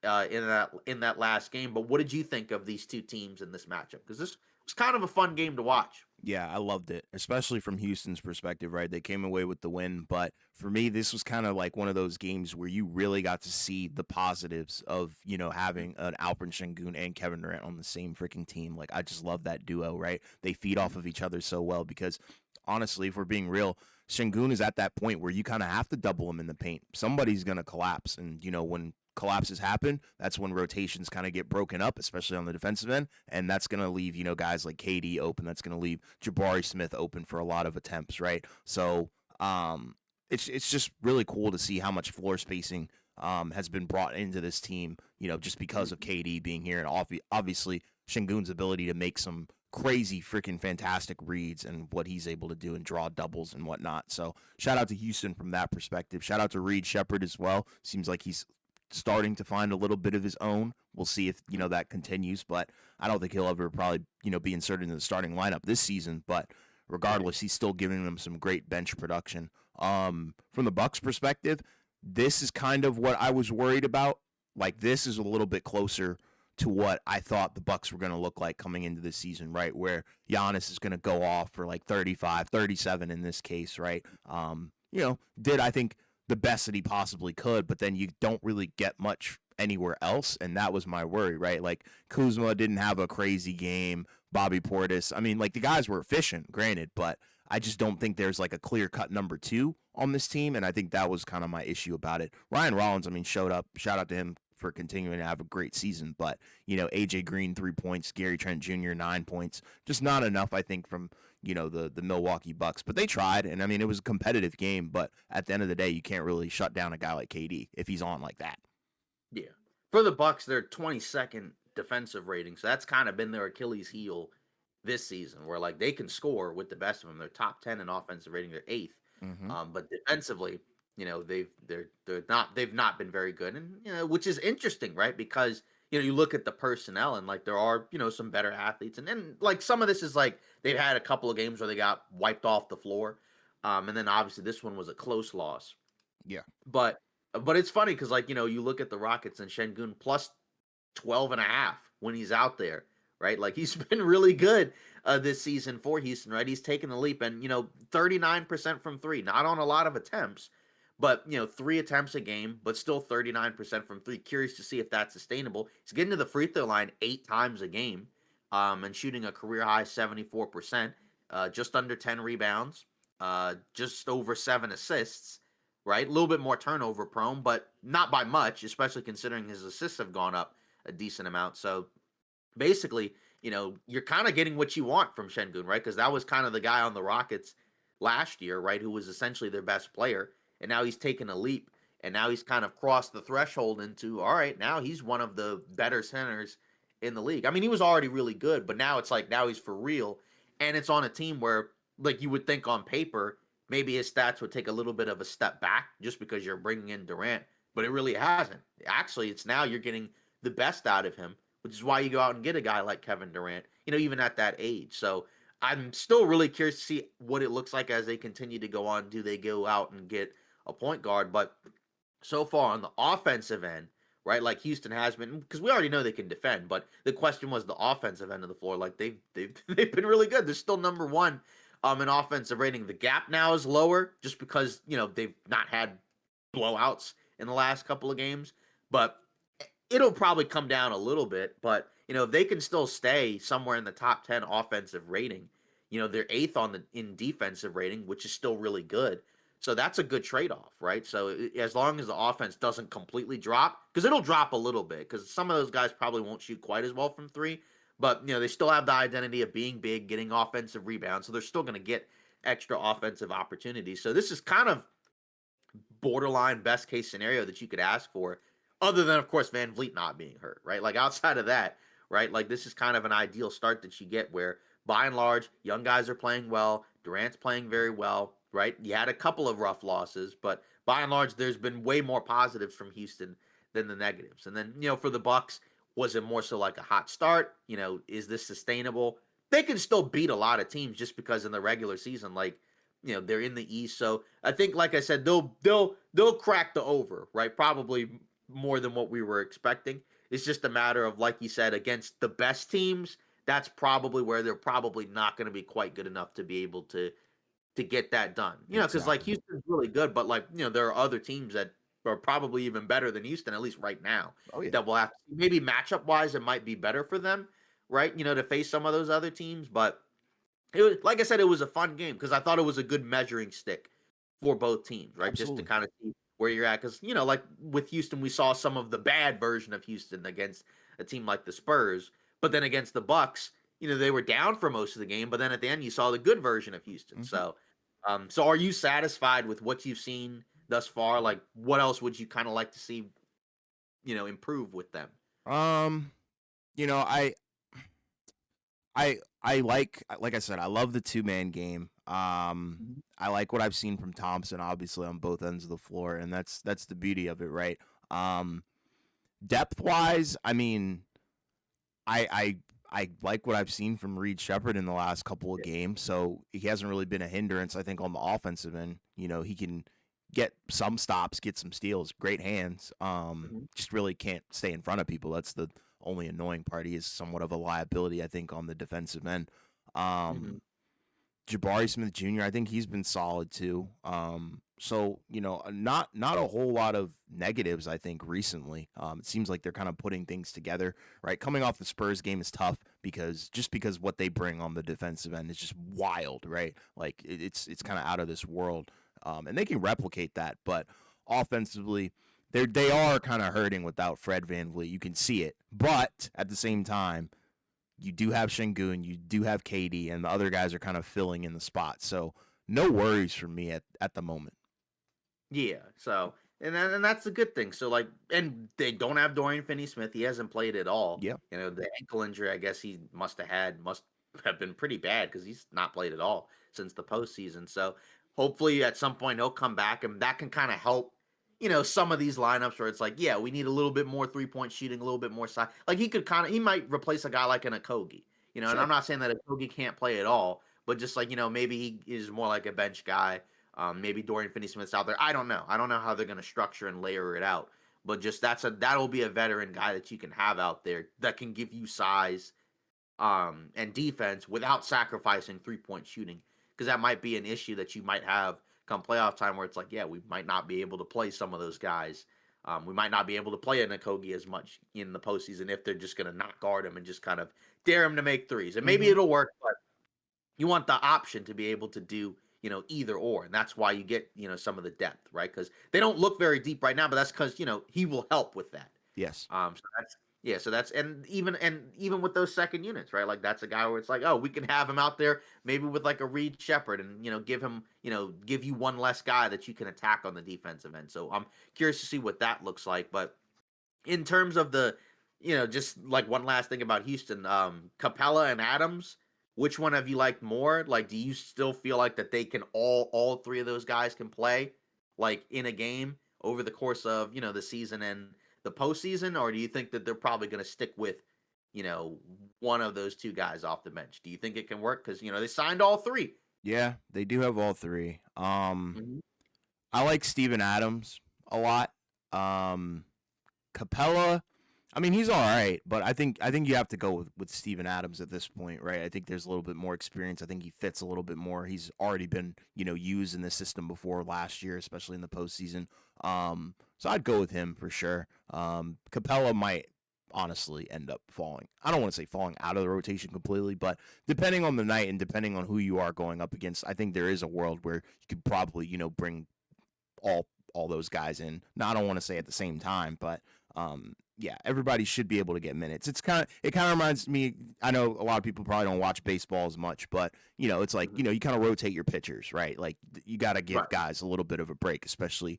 S2: in that last game. But what did you think of these two teams in this matchup? Because this was kind of a fun game to watch.
S1: Yeah, I loved it, especially from Houston's perspective, right? They came away with the win, but for me, this was kind of like one of those games where you really got to see the positives of, having an Alperen Şengün and Kevin Durant on the same freaking team. Like, I just love that duo, right? They feed off of each other so well because, honestly, if we're being real, Şengün is at that point where you kind of have to double him in the paint. Somebody's going to collapse, and, when collapses happen, that's when rotations kind of get broken up, especially on the defensive end, and that's going to leave guys like Cade open. That's going to leave Jabari Smith open for a lot of attempts, right? So it's just really cool to see how much floor spacing has been brought into this team, just because of KD being here, and obviously Şengün's ability to make some crazy freaking fantastic reads and what he's able to do and draw doubles and whatnot. So shout out to Houston from that perspective. Shout out to Reed Shepherd as well. Seems like he's starting to find a little bit of his own. We'll see if that continues, but I don't think he'll ever probably be inserted in the starting lineup this season. But regardless, he's still giving them some great bench production. From the Bucks perspective, this is kind of what I was worried about. Like, this is a little bit closer to what I thought the Bucks were going to look like coming into this season, right? Where Giannis is going to go off for like 35, 37 in this case, right? Did I think the best that he possibly could, but then you don't really get much anywhere else, and that was my worry, right? Like, Kuzma didn't have a crazy game. Bobby Portis, I mean, like, the guys were efficient, granted, but I just don't think there's like a clear-cut number two on this team, and I think that was kind of my issue about it. Ryan Rollins, I mean, showed up. Shout out to him for continuing to have a great season, but AJ Green 3 points, Gary Trent Jr. 9 points, just not enough, I think, from the Milwaukee Bucks. But they tried, and I mean, it was a competitive game, but at the end of the day, you can't really shut down a guy like KD if he's on like that.
S2: Yeah, for the Bucks, they're 22nd defensive rating, so that's kind of been their Achilles heel this season, where like they can score with the best of them. They're top 10 in offensive rating, they're 8th, but defensively, they've not been very good, and which is interesting, right? Because you look at the personnel and like there are some better athletes, and then like some of this is like they've had a couple of games where they got wiped off the floor, and then obviously this one was a close loss.
S1: Yeah,
S2: but it's funny because like you look at the Rockets and Şengün plus 12.5 when he's out there, right? Like he's been really good this season for Houston, right? He's taken the leap, and 39% from three, not on a lot of attempts, but 3 attempts a game, but still 39% from three. Curious to see if that's sustainable. He's getting to the free throw line 8 times a game, and shooting a career high 74%, just under 10 rebounds, just over 7 assists. Right, a little bit more turnover prone, but not by much, especially considering his assists have gone up a decent amount. So basically, you're kind of getting what you want from Şengün, right? Because that was kind of the guy on the Rockets last year, right? Who was essentially their best player. And now he's taken a leap. And now he's kind of crossed the threshold into, all right, now he's one of the better centers in the league. I mean, he was already really good, but now it's like, now he's for real. And it's on a team where, like, you would think on paper, maybe his stats would take a little bit of a step back just because you're bringing in Durant, but it really hasn't. Actually, it's now you're getting the best out of him, which is why you go out and get a guy like Kevin Durant, even at that age. So I'm still really curious to see what it looks like as they continue to go on. Do they go out and get a point guard? But so far on the offensive end, right, like Houston has been, because we already know they can defend, but the question was the offensive end of the floor. Like they've been really good. They're still number one in offensive rating. The gap now is lower just because they've not had blowouts in the last couple of games, but it'll probably come down a little bit. But if they can still stay somewhere in the top 10 offensive rating, they're 8th in defensive rating, which is still really good. So that's a good trade-off, right? So as long as the offense doesn't completely drop, because it'll drop a little bit, because some of those guys probably won't shoot quite as well from three. But, they still have the identity of being big, getting offensive rebounds, so they're still going to get extra offensive opportunities. So this is kind of borderline best case scenario that you could ask for, other than, of course, Van Vliet not being hurt, right? Like outside of that, right? Like this is kind of an ideal start that you get where, by and large, young guys are playing well, Durant's playing very well, right? You had a couple of rough losses, but by and large, there's been way more positives from Houston than the negatives. And then, for the Bucks, was it more so like a hot start? Is this sustainable? They can still beat a lot of teams just because in the regular season, like, they're in the East. So I think, like I said, they'll crack the over, right? Probably more than what we were expecting. It's just a matter of, like you said, against the best teams, that's probably where they're probably not going to be quite good enough to be able to get that done. Because like Houston's really good, but like, there are other teams that are probably even better than Houston, at least right now.
S1: Oh, yeah.
S2: That will have to, maybe matchup wise, it might be better for them, right? To face some of those other teams. But it was, like I said, it was a fun game because I thought it was a good measuring stick for both teams, right?
S1: Absolutely.
S2: Just to kind of see where you're at. Because, like with Houston, we saw some of the bad version of Houston against a team like the Spurs. But then against the Bucks, they were down for most of the game. But then at the end, you saw the good version of Houston. So are you satisfied with what you've seen thus far? Like, what else would you kind of like to see, improve with them?
S1: I I like I said, I love the two-man game.
S2: Mhm.
S1: I like what I've seen from Thompson, obviously on both ends of the floor, and that's the beauty of it, right? Um, depth wise, I mean, I I I like what I've seen from Reed Shepherd in the last couple of
S2: Yeah.
S1: games, so he hasn't really been a hindrance. I think on the offensive end, he can get some stops, get some steals, great hands.
S2: Mhm.
S1: Just really can't stay in front of people. That's the only annoying part. He is somewhat of a liability, I think, on the defensive end.
S2: Mhm.
S1: Um, Jabari Smith Jr. I think he's been solid too. So not a whole lot of negatives. I think recently, it seems like they're kind of putting things together. Right, coming off the Spurs game is tough because what they bring on the defensive end is just wild. Right, like it's kind of out of this world, and they can replicate that. But offensively, they are kind of hurting without Fred VanVleet. You can see it, but at the same time you do have Şengün, you do have Cade, and the other guys are kind of filling in the spot. So no worries for me at the moment.
S2: Yeah. So, and that's a good thing. So, like, and they don't have Dorian Finney-Smith. He hasn't played at all.
S1: Yeah.
S2: The ankle injury, I guess he must have been pretty bad because he's not played at all since the postseason. So, hopefully, at some point he'll come back, and that can kind of help. Some of these lineups where it's like, yeah, we need a little bit more 3-point shooting, a little bit more side. Like he might replace a guy like an Okogie. And
S1: Sure.
S2: I'm not saying that Okogie can't play at all, but just like maybe he is more like a bench guy. Maybe Dorian Finney-Smith's out there. I don't know. I don't know how they're going to structure and layer it out. But just that'll be a veteran guy that you can have out there that can give you size and defense without sacrificing 3-point shooting. Because that might be an issue that you might have come playoff time where it's like, yeah, we might not be able to play some of those guys. We might not be able to play a Okogie as much in the postseason if they're just going to not guard him and just kind of dare him to make threes. And maybe
S1: Mm-hmm.
S2: it'll work, but you want the option to be able to do either or, and that's why you get some of the depth, right? Because they don't look very deep right now, but that's because he will help with that.
S1: Yes.
S2: So that's yeah, so that's and even with those second units, right? Like that's a guy where it's like, oh, we can have him out there maybe with like a Reed Shepherd, and give you one less guy that you can attack on the defensive end. So I'm curious to see what that looks like, but in terms of just like one last thing about Houston, Capella and Adams, which one have you liked more? Like, do you still feel like that they can all three of those guys can play like in a game over the course of the season and the postseason, or do you think that they're probably going to stick with you know one of those two guys off the bench? Do you think it can work? Because they signed all three.
S1: Yeah, they do have all three.
S2: Mhm.
S1: I like Steven Adams a lot. Um, Capella, I mean, he's all right, but I think you have to go with Steven Adams at this point, right? I think there's a little bit more experience. I think he fits a little bit more. He's already been used in the system before last year, especially in the postseason. So I'd go with him for sure. Capella might honestly end up falling. I don't want to say falling out of the rotation completely, but depending on the night and depending on who you are going up against, I think there is a world where you could probably bring all all those guys in. Now I don't want to say at the same time, but yeah, everybody should be able to get minutes. It kind of reminds me. I know a lot of people probably don't watch baseball as much, but it's like
S2: Mhm.
S1: you kind of rotate your pitchers, right? Like you got to give
S2: Right.
S1: guys a little bit of a break, especially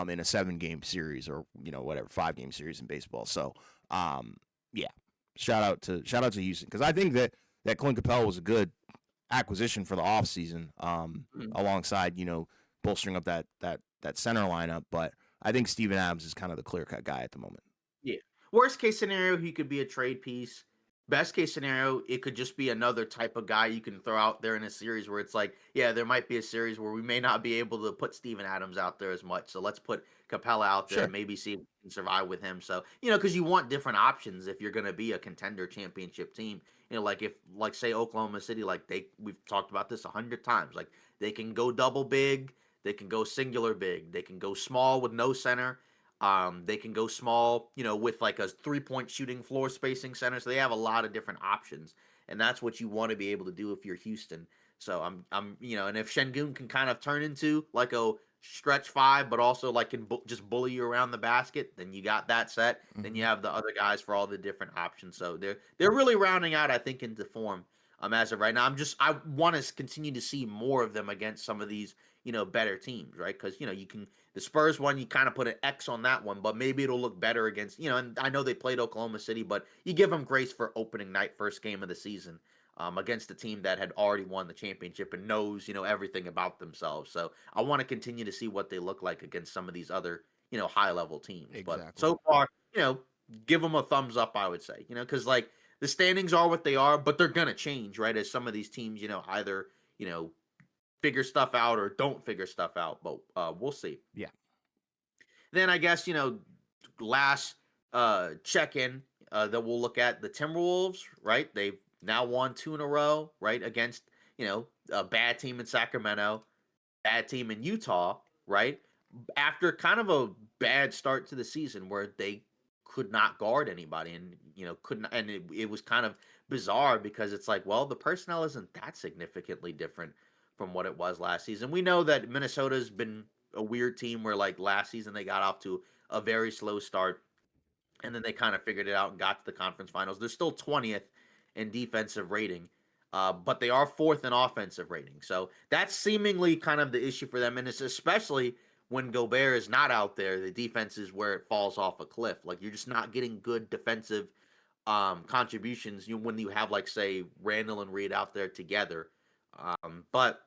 S1: in a 7 game series or whatever 5 game series in baseball. So um, yeah, shout out to Houston because I think that Clint Capella was a good acquisition for the offseason,
S2: Mhm.
S1: alongside bolstering up that center lineup. But I think Steven Adams is kind of the clear cut guy at the moment.
S2: Yeah. Worst case scenario, he could be a trade piece. Best case scenario, it could just be another type of guy you can throw out there in a series where it's like, yeah, there might be a series where we may not be able to put Steven Adams out there as much. So let's put Capella out there and
S1: Sure.
S2: maybe see if we can survive with him. So, because you want different options if you're going to be a contender championship team. Like if, like, say, Oklahoma City, like we've talked about this 100 times. Like they can go double big, they can go singular big, they can go small with no center. They can go small, with like a 3-point shooting floor spacing center. So they have a lot of different options, and that's what you want to be able to do if you're Houston. So and if Şengün can kind of turn into like a stretch five, but also like can just bully you around the basket, then you got that set. Then you
S1: Hmm.
S2: have the other guys for all the different options. So they're really rounding out, I think, into form. As of right now, I want to continue to see more of them against some of these better teams, right? Because you can the Spurs one, you kind of put an X on that one, but maybe it'll look better against, and I know they played Oklahoma City, but you give them grace for opening night, first game of the season. against a team that had already won the championship and knows, everything about themselves. So I want to continue to see what they look like against some of these other, high level teams. But
S1: Exactly.
S2: so far, give them a thumbs up, I would say, because like the standings are what they are, but they're going to change, right? As some of these teams, either, you know, figure stuff out or don't figure stuff out, but we'll see.
S1: Yeah.
S2: Then I guess, last check in that we'll look at the Timberwolves, right? They've now won 2 in a row, right? Against, a bad team in Sacramento, bad team in Utah, right? After kind of a bad start to the season where they could not guard anybody and, couldn't, and it was kind of bizarre because it's like, well, the personnel isn't that significantly different from what it was last season. We know that Minnesota's been a weird team where like last season they got off to a very slow start and then they kind of figured it out and got to the conference finals. They're still 20th in defensive rating, but they are fourth in offensive rating. So that's seemingly kind of the issue for them, and it's especially when Gobert is not out there. The defense is where it falls off a cliff. Like you're just not getting good defensive contributions. When you have like say Randall and Reed out there together, but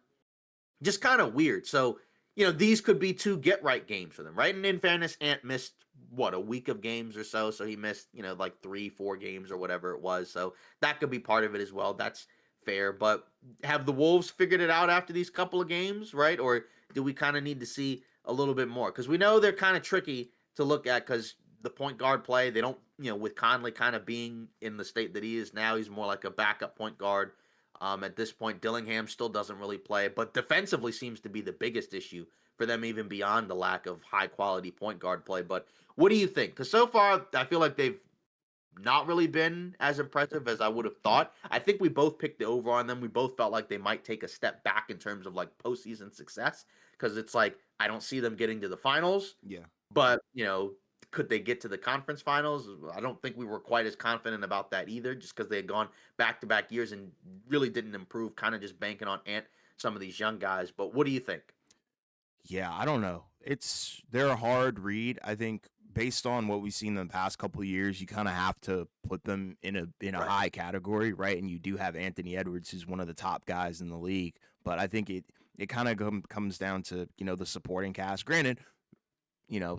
S2: just kind of weird. So, these could be 2 get right games for them, right? And in fairness, Ant missed what, a week of games or so. So he missed, like 3, 4 games or whatever it was. So that could be part of it as well. That's fair. But have the Wolves figured it out after these couple of games, right? Or do we kind of need to see a little bit more? Because we know they're kind of tricky to look at because the point guard play, they don't, with Conley kind of being in the state that he is now, he's more like a backup point guard. At this point, Dillingham still doesn't really play, but defensively seems to be the biggest issue for them, even beyond the lack of high quality point guard play. But what do you think? Because so far, I feel like they've not really been as impressive as I would have thought. I think we both picked the over on them. We both felt like they might take a step back in terms of like postseason success because it's like I don't see them getting to the finals,
S1: Yeah.
S2: but could they get to the conference finals? I don't think we were quite as confident about that either, just because they had gone back to back years and really didn't improve, kind of just banking on some of these young guys. But what do you think?
S1: Yeah, I don't know. They're a hard read. I think based on what we've seen in the past couple of years, you kind of have to put them in a
S2: Right.
S1: high category, right? And you do have Anthony Edwards, who's one of the top guys in the league. But I think it kind of comes down to the supporting cast. Granted,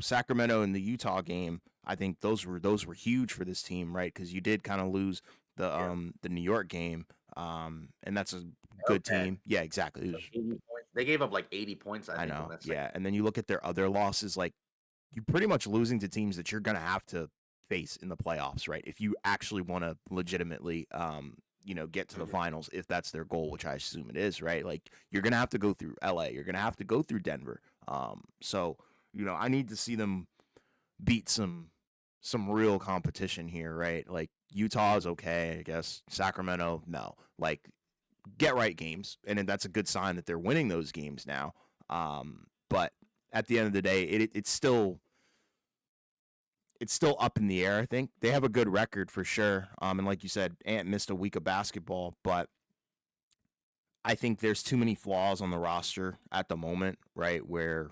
S1: Sacramento and the Utah game, I think those were huge for this team, right? Because you did kind of lose
S2: Yeah.
S1: the New York game, and that's a good
S2: Okay.
S1: team. Yeah, exactly. It was,
S2: 80 points. They gave up like 80 points, I
S1: I
S2: think, in
S1: know.
S2: that second.
S1: Yeah, and then you look at their other losses, like you're pretty much losing to teams that you're gonna have to face in the playoffs, right? If you actually want to legitimately, get to the
S2: Mhm.
S1: finals, if that's their goal, which I assume it is, right? Like you're gonna have to go through LA, you're gonna have to go through Denver. So I need to see them beat some real competition here, right? Like Utah is okay, I guess. Sacramento, no. Like get right games, and then that's a good sign that they're winning those games now. But at the end of the day, it's still up in the air. I think they have a good record for sure. And like you said, Ant missed a week of basketball, but I think there's too many flaws on the roster at the moment, right? Where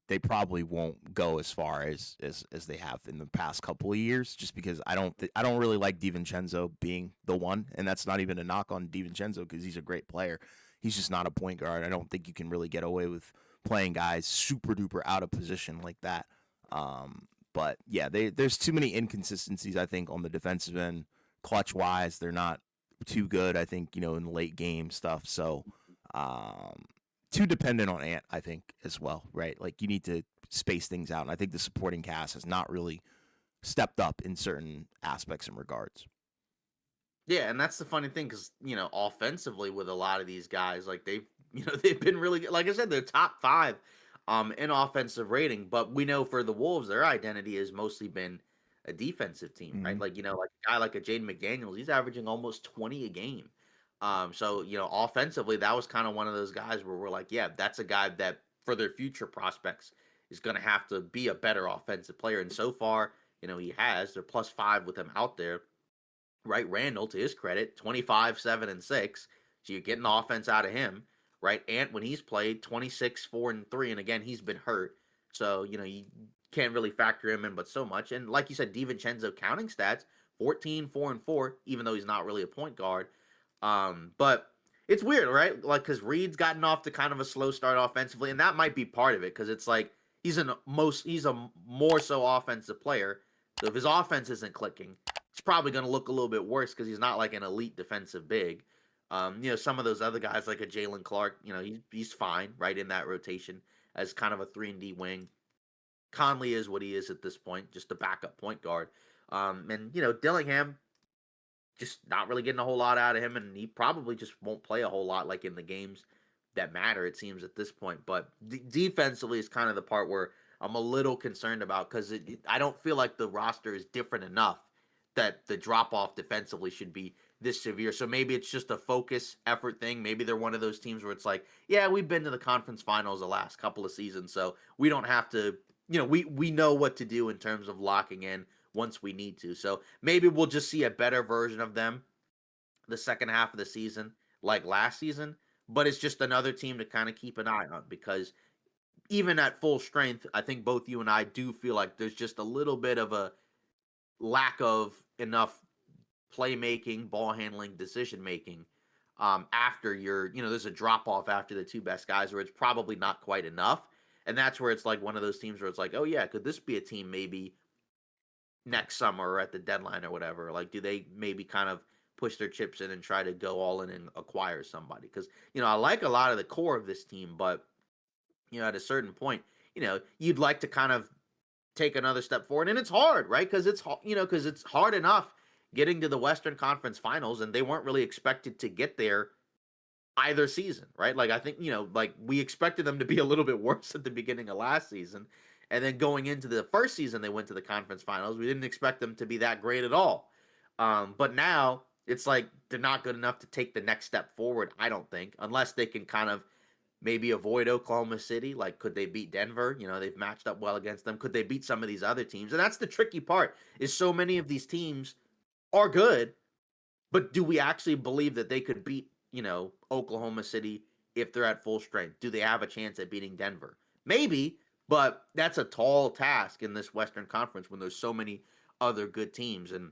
S1: they probably won't go as far as they have in the past couple of years, just because I don't really like DiVincenzo being the one, and that's not even a knock on DiVincenzo because he's a great player. He's just not a point guard. I don't think you can really get away with playing guys super duper out of position like that. But yeah, there's too many inconsistencies I think on the defensive end. Clutch wise, they're not too good. I think in late game stuff. So um, too dependent on Ant, I think, as well, right? Like you need to space things out. And I think the supporting cast has not really stepped up in certain aspects and regards.
S2: Yeah, and that's the funny thing because offensively with a lot of these guys, like they've they've been really good. Like I said, they're top 5 in offensive rating, but we know for the Wolves, their identity has mostly been a defensive team, right?
S1: Mm-hmm.
S2: Like like a guy like a Jaden McDaniels, he's averaging almost 20 a game. So offensively, that was kind of one of those guys where we're like, yeah, that's a guy that for their future prospects is going to have to be a better offensive player. And so far, he has. They're +5 with him out there, right? Randall, to his credit, 25, 7, and 6. So you're getting the offense out of him, right? Ant, when he's played, 26, 4, and 3. And again, he's been hurt. So, you can't really factor him in, but so much. And like you said, DiVincenzo counting stats, 14, 4, and 4, even though he's not really a point guard. But it's weird, right? Like, because Reed's gotten off to kind of a slow start offensively, and that might be part of it. Because it's like he's a more so offensive player. So if his offense isn't clicking, it's probably going to look a little bit worse because he's not like an elite defensive big. Some of those other guys like a Jalen Clark, he's fine right in that rotation as kind of a 3-and-D wing. Conley is what he is at this point, just a backup point guard. And Dillingham, just not really getting a whole lot out of him, and he probably just won't play a whole lot like in the games that matter, it seems, at this point. But defensively is kind of the part where I'm a little concerned about because I don't feel like the roster is different enough that the drop off defensively should be this severe. So maybe it's just a focus effort thing. Maybe they're one of those teams where it's like, yeah, we've been to the conference finals the last couple of seasons, so we don't have to. We know what to do in terms of locking in once we need to. So maybe we'll just see a better version of them the second half of the season, like last season. But it's just another team to kind of keep an eye on because even at full strength, I think both you and I do feel like there's just a little bit of a lack of enough playmaking, ball handling, decision making. After there's a drop off after the two best guys where it's probably not quite enough. And that's where it's like one of those teams where it's like, oh yeah, could this be a team maybe next summer or at the deadline or whatever? Like, do they maybe kind of push their chips in and try to go all in and acquire somebody? Because, I like a lot of the core of this team, but, at a certain point, you'd like to kind of take another step forward. And it's hard, right? Because because it's hard enough getting to the Western Conference Finals, and they weren't really expected to get there either season, right? Like I think, like we expected them to be a little bit worse at the beginning of last season. And then going into the first season they went to the conference finals, we didn't expect them to be that great at all. But now it's like they're not good enough to take the next step forward, I don't think, unless they can kind of maybe avoid Oklahoma City. Like, could they beat Denver? They've matched up well against them. Could they beat some of these other teams? And that's the tricky part, is so many of these teams are good, but do we actually believe that they could beat, Oklahoma City if they're at full strength? Do they have a chance at beating Denver? Maybe, but that's a tall task in this Western Conference when there's so many other good teams. And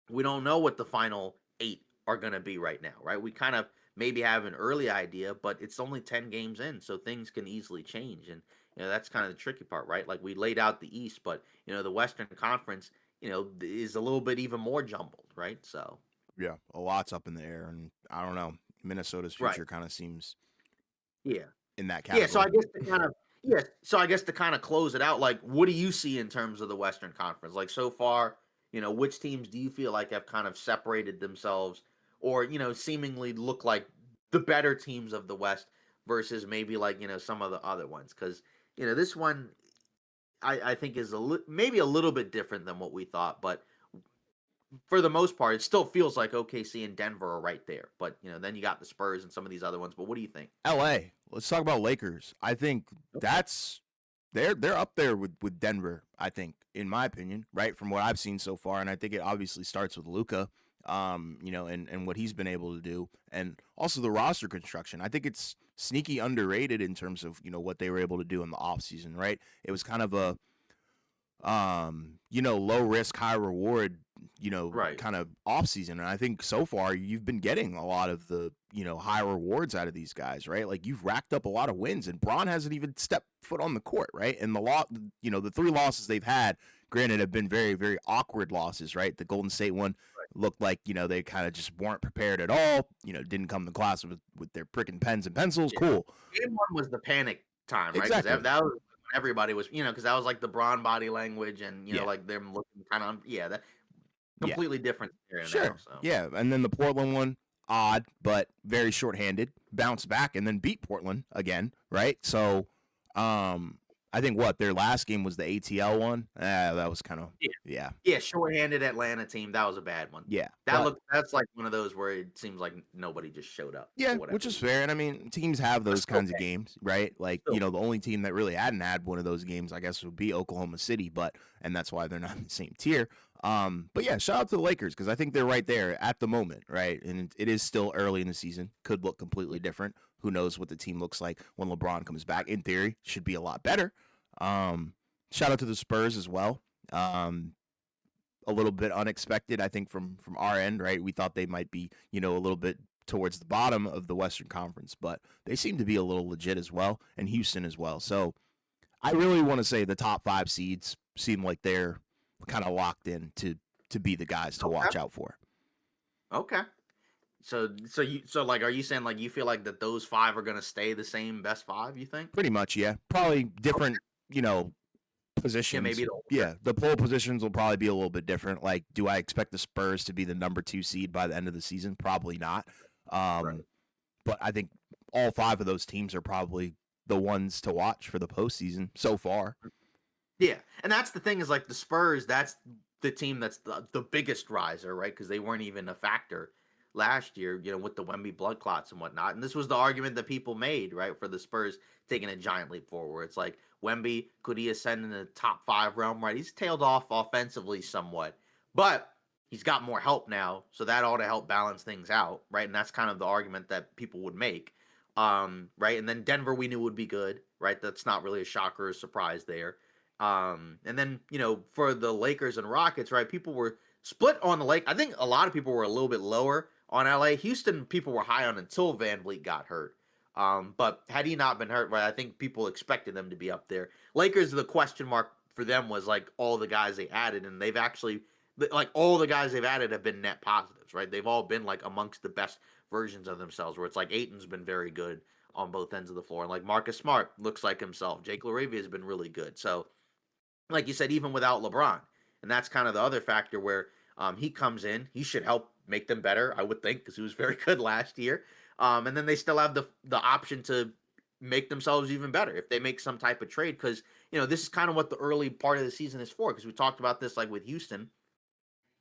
S2: we don't know what the final 8 are going to be right now, right? We kind of maybe have an early idea, but it's only 10 games in, so things can easily change. And, that's kind of the tricky part, right? Like we laid out the East, but, the Western Conference, is a little bit even more jumbled, right? So.
S1: Yeah, a lot's up in the air, and I don't know. Minnesota's
S2: Right.
S1: future kind of seems
S2: Yeah.
S1: in that
S2: Yeah, so
S1: category.
S2: I guess to kind of close it out, like what do you see in terms of the Western Conference? Like so far, which teams do you feel like have kind of separated themselves or, seemingly look like the better teams of the West versus maybe like, some of the other ones? Because, this one I think is maybe a little bit different than what we thought, but for the most part, it still feels like OKC and Denver are right there. But, then you got the Spurs and some of these other ones. But what do you think?
S1: LA. Let's talk about Lakers. I think
S2: Okay.
S1: that's they're up there with Denver, I think, in my opinion, right? From what I've seen so far. And I think it obviously starts with Luca, and what he's been able to do. And also the roster construction. I think it's sneaky underrated in terms of, what they were able to do in the offseason, right? It was kind of a low risk, high reward,
S2: Right.
S1: kind of off season. And I think so far you've been getting a lot of the, high rewards out of these guys, right? Like you've racked up a lot of wins, and Braun hasn't even stepped foot on the court, right? And the 3 losses they've had, granted, have been very, very awkward losses, right? The Golden State one looked like, they kind of just weren't prepared at all, didn't come to class with their pricking pens and pencils.
S2: Yeah.
S1: Cool.
S2: Game 1 was the panic time, right? Because that
S1: Exactly.
S2: that was when everybody was, because that was like the Braun body language and,
S1: Yeah.
S2: like them looking kind of, yeah, that
S1: Yeah.
S2: completely different scenario now.
S1: Sure.
S2: So
S1: Yeah. And then the Portland one, odd, but very shorthanded, bounced back and then beat Portland again, right? So I think their last game was the ATL one. That was kind of
S2: yeah,
S1: yeah.
S2: yeah, shorthanded Atlanta team, that was a bad one.
S1: Yeah.
S2: That
S1: But
S2: looked that's like one of those where it seems like nobody just showed up
S1: yeah,
S2: for whatever
S1: which is
S2: reason.
S1: fair. And I mean, teams have
S2: But
S1: those
S2: still
S1: kinds of
S2: bad.
S1: games, right? Like,
S2: Still
S1: the only team that really hadn't had one of those games, I guess, would be Oklahoma City, and that's why they're not in the same tier. But yeah, shout out to the Lakers because I think they're right there at the moment, right? And it is still early in the season, could look completely different. Who knows what the team looks like when LeBron comes back? In theory, should be a lot better. Um, Shout out to the Spurs as well. A little bit unexpected, I think, from our end, right? We thought they might be, a little bit towards the bottom of the Western Conference, but they seem to be a little legit as well, and Houston as well. So I really want to say the top 5 seeds seem like they're kind of locked in to be the guys to
S2: Okay.
S1: watch out for.
S2: Okay. So like, are you saying like you feel like that those 5 are gonna stay the same best 5? You think?
S1: Pretty much, yeah. Probably
S2: Okay.
S1: different,
S2: Yeah, maybe
S1: positions.
S2: the order.
S1: Yeah, the pole positions will probably be a little bit different. Like, do I expect the Spurs to be the number 2 seed by the end of the season? Probably not.
S2: Right.
S1: Um, but I think all 5 of those teams are probably the ones to watch for the postseason so far.
S2: Yeah, and that's the thing is like the Spurs. That's the team that's the biggest riser, right? Because they weren't even a factor last year, with the Wemby blood clots and whatnot. And this was the argument that people made, right, for the Spurs taking a giant leap forward. It's like Wemby, could he ascend in the top 5 realm? Right, he's tailed off offensively somewhat, but he's got more help now, so that ought to help balance things out, right? And that's kind of the argument that people would make, right? And then Denver, we knew would be good, right? That's not really a shocker or surprise there. And then, for the Lakers and Rockets, right? People were split on the Lake. I think a lot of people were a little bit lower on LA. Houston, people were high on until Van Vliet got hurt. But had he not been hurt, right, I think people expected them to be up there. Lakers, the question mark for them was like all the guys they added, and they've actually, like, all the guys they've added have been net positives, right? They've all been like amongst the best versions of themselves, where it's like Aiton's been very good on both ends of the floor. And like Marcus Smart looks like himself. Jake LaRavia has been really good. So, like you said, even without LeBron. And that's kind of the other factor where he comes in. He should help make them better, I would think, because he was very good last year. And then they still have the option to make themselves even better if they make some type of trade. Because, this is kind of what the early part of the season is for. Because we talked about this like with Houston,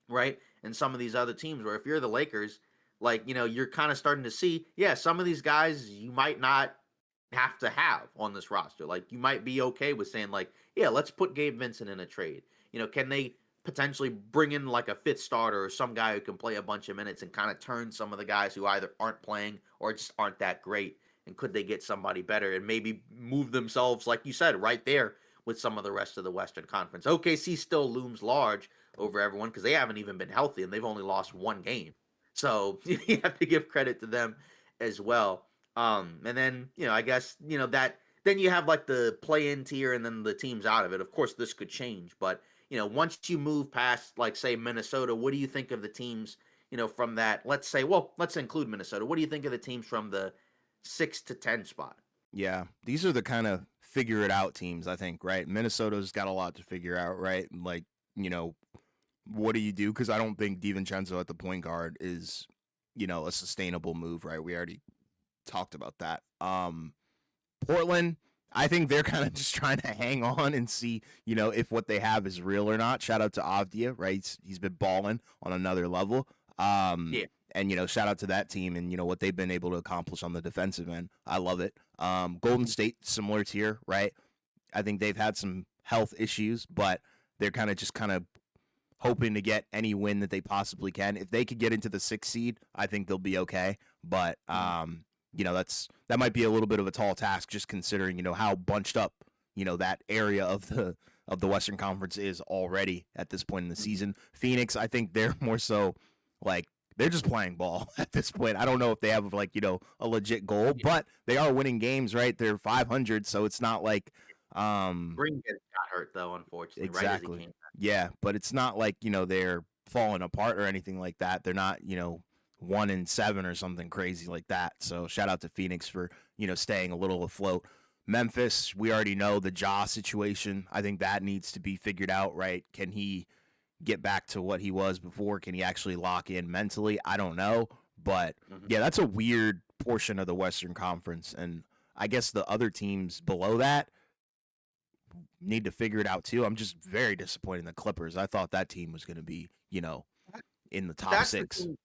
S2: right? And some of these other teams where if you're the Lakers, like, you're kind of starting to see, yeah, some of these guys you might not have to have on this roster. Like, you might be okay with saying like, yeah, let's put Gabe Vincent in a trade. Can they potentially bring in like a fifth starter or some guy who can play a bunch of minutes and kind of turn some of the guys who either aren't playing or just aren't that great? And could they get somebody better and maybe move themselves, like you said, right there with some of the rest of the Western Conference? OKC still looms large over everyone because they haven't even been healthy and they've only lost 1 game. So you have to give credit to them as well. And then, I guess, that then you have like the play-in tier and then the teams out of it. Of course, this could change, but once you move past, like, say, Minnesota, what do you think of the teams, from that? Let's say, well, let's include Minnesota. What do you think of the teams from the 6 to 10 spot?
S1: Yeah, these are the kind of figure it out teams, I think, right? Minnesota's got a lot to figure out, right? Like, what do you do? Because I don't think DiVincenzo at the point guard is, a sustainable move, right? We already talked about that. Portland, I think they're kind of just trying to hang on and see, if what they have is real or not. Shout out to Avdia, right? He's been balling on another level.
S2: Yeah.
S1: And shout out to that team and what they've been able to accomplish on the defensive end. I love it. Golden State, similar tier, right? I think they've had some health issues, but they're kind of hoping to get any win that they possibly can. If they could get into the 6th seed, I think they'll be okay. But that might be a little bit of a tall task, just considering how bunched up that area of the Western Conference is already at this point in the season. Phoenix, I think they're more so like they're just playing ball at this point. I don't know if they have like a legit goal, but they are winning games, right? They're 500, so it's not like
S2: Green got hurt though, unfortunately, right as he
S1: exactly.
S2: came back.
S1: Yeah, but it's not like they're falling apart or anything like that. They're not 1-7 or something crazy like that. So shout out to Phoenix for staying a little afloat. Memphis, we already know the Ja situation. I think that needs to be figured out, right? Can he get back to what he was before? Can he actually lock in mentally? I don't know, but yeah, that's a weird portion of the Western Conference, and I guess the other teams below that need to figure it out too. I'm just very disappointed in the Clippers. I thought that team was going to be, in the top
S2: That's the
S1: 6.
S2: team.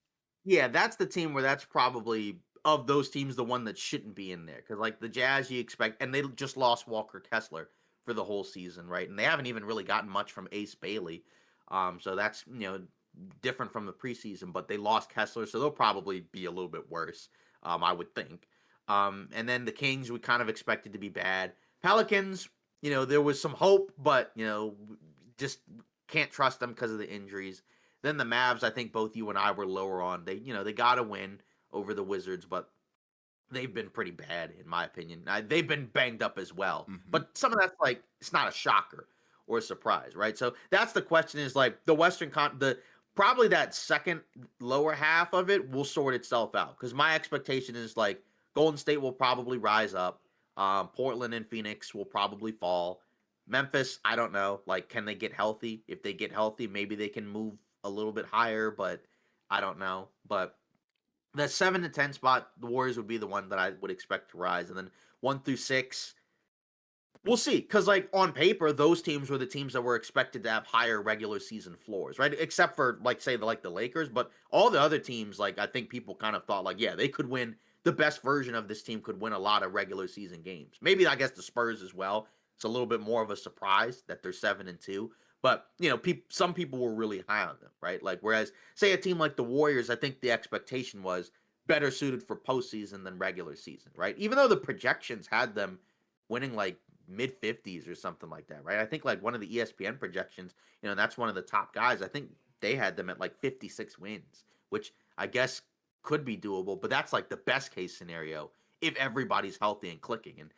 S2: Yeah, that's the team where that's probably of those teams the one that shouldn't be in there because like the Jazz, you expect, and they just lost Walker Kessler for the whole season, right? And they haven't even really gotten much from Ace Bailey, so that's different from the preseason. But they lost Kessler, so they'll probably be a little bit worse, I would think. And then the Kings we kind of expected to be bad. Pelicans, there was some hope, but just can't trust them because of the injuries. Then the Mavs, I think both you and I were lower on. They got to win over the Wizards, but they've been pretty bad in my opinion. They've been banged up as well,
S1: Mm-hmm.
S2: but some of that's like it's not a shocker or a surprise, right? So that's the question: is like the the probably that second lower half of it will sort itself out because my expectation is like Golden State will probably rise up, Portland and Phoenix will probably fall. Memphis, I don't know. Like, can they get healthy? If they get healthy, maybe they can move a little bit higher, but I don't know. But the 7 to 10 spot, the Warriors would be the one that I would expect to rise, and then 1 through 6, we'll see. Because like on paper, those teams were the teams that were expected to have higher regular season floors, right? Except for like say the Lakers, but all the other teams, like I think people kind of thought like, yeah, they could win. The best version of this team could win a lot of regular season games. Maybe I guess the Spurs as well. It's a little bit more of a surprise that they're 7-2. But some people were really high on them, right? Like whereas say a team like the Warriors, I think the expectation was better suited for postseason than regular season, right? Even though the projections had them winning like mid 50s or something like that, right? I think like one of the ESPN projections, that's one of the top guys. I think they had them at like 56 wins, which I guess could be doable, but that's like the best case scenario if everybody's healthy and clicking. And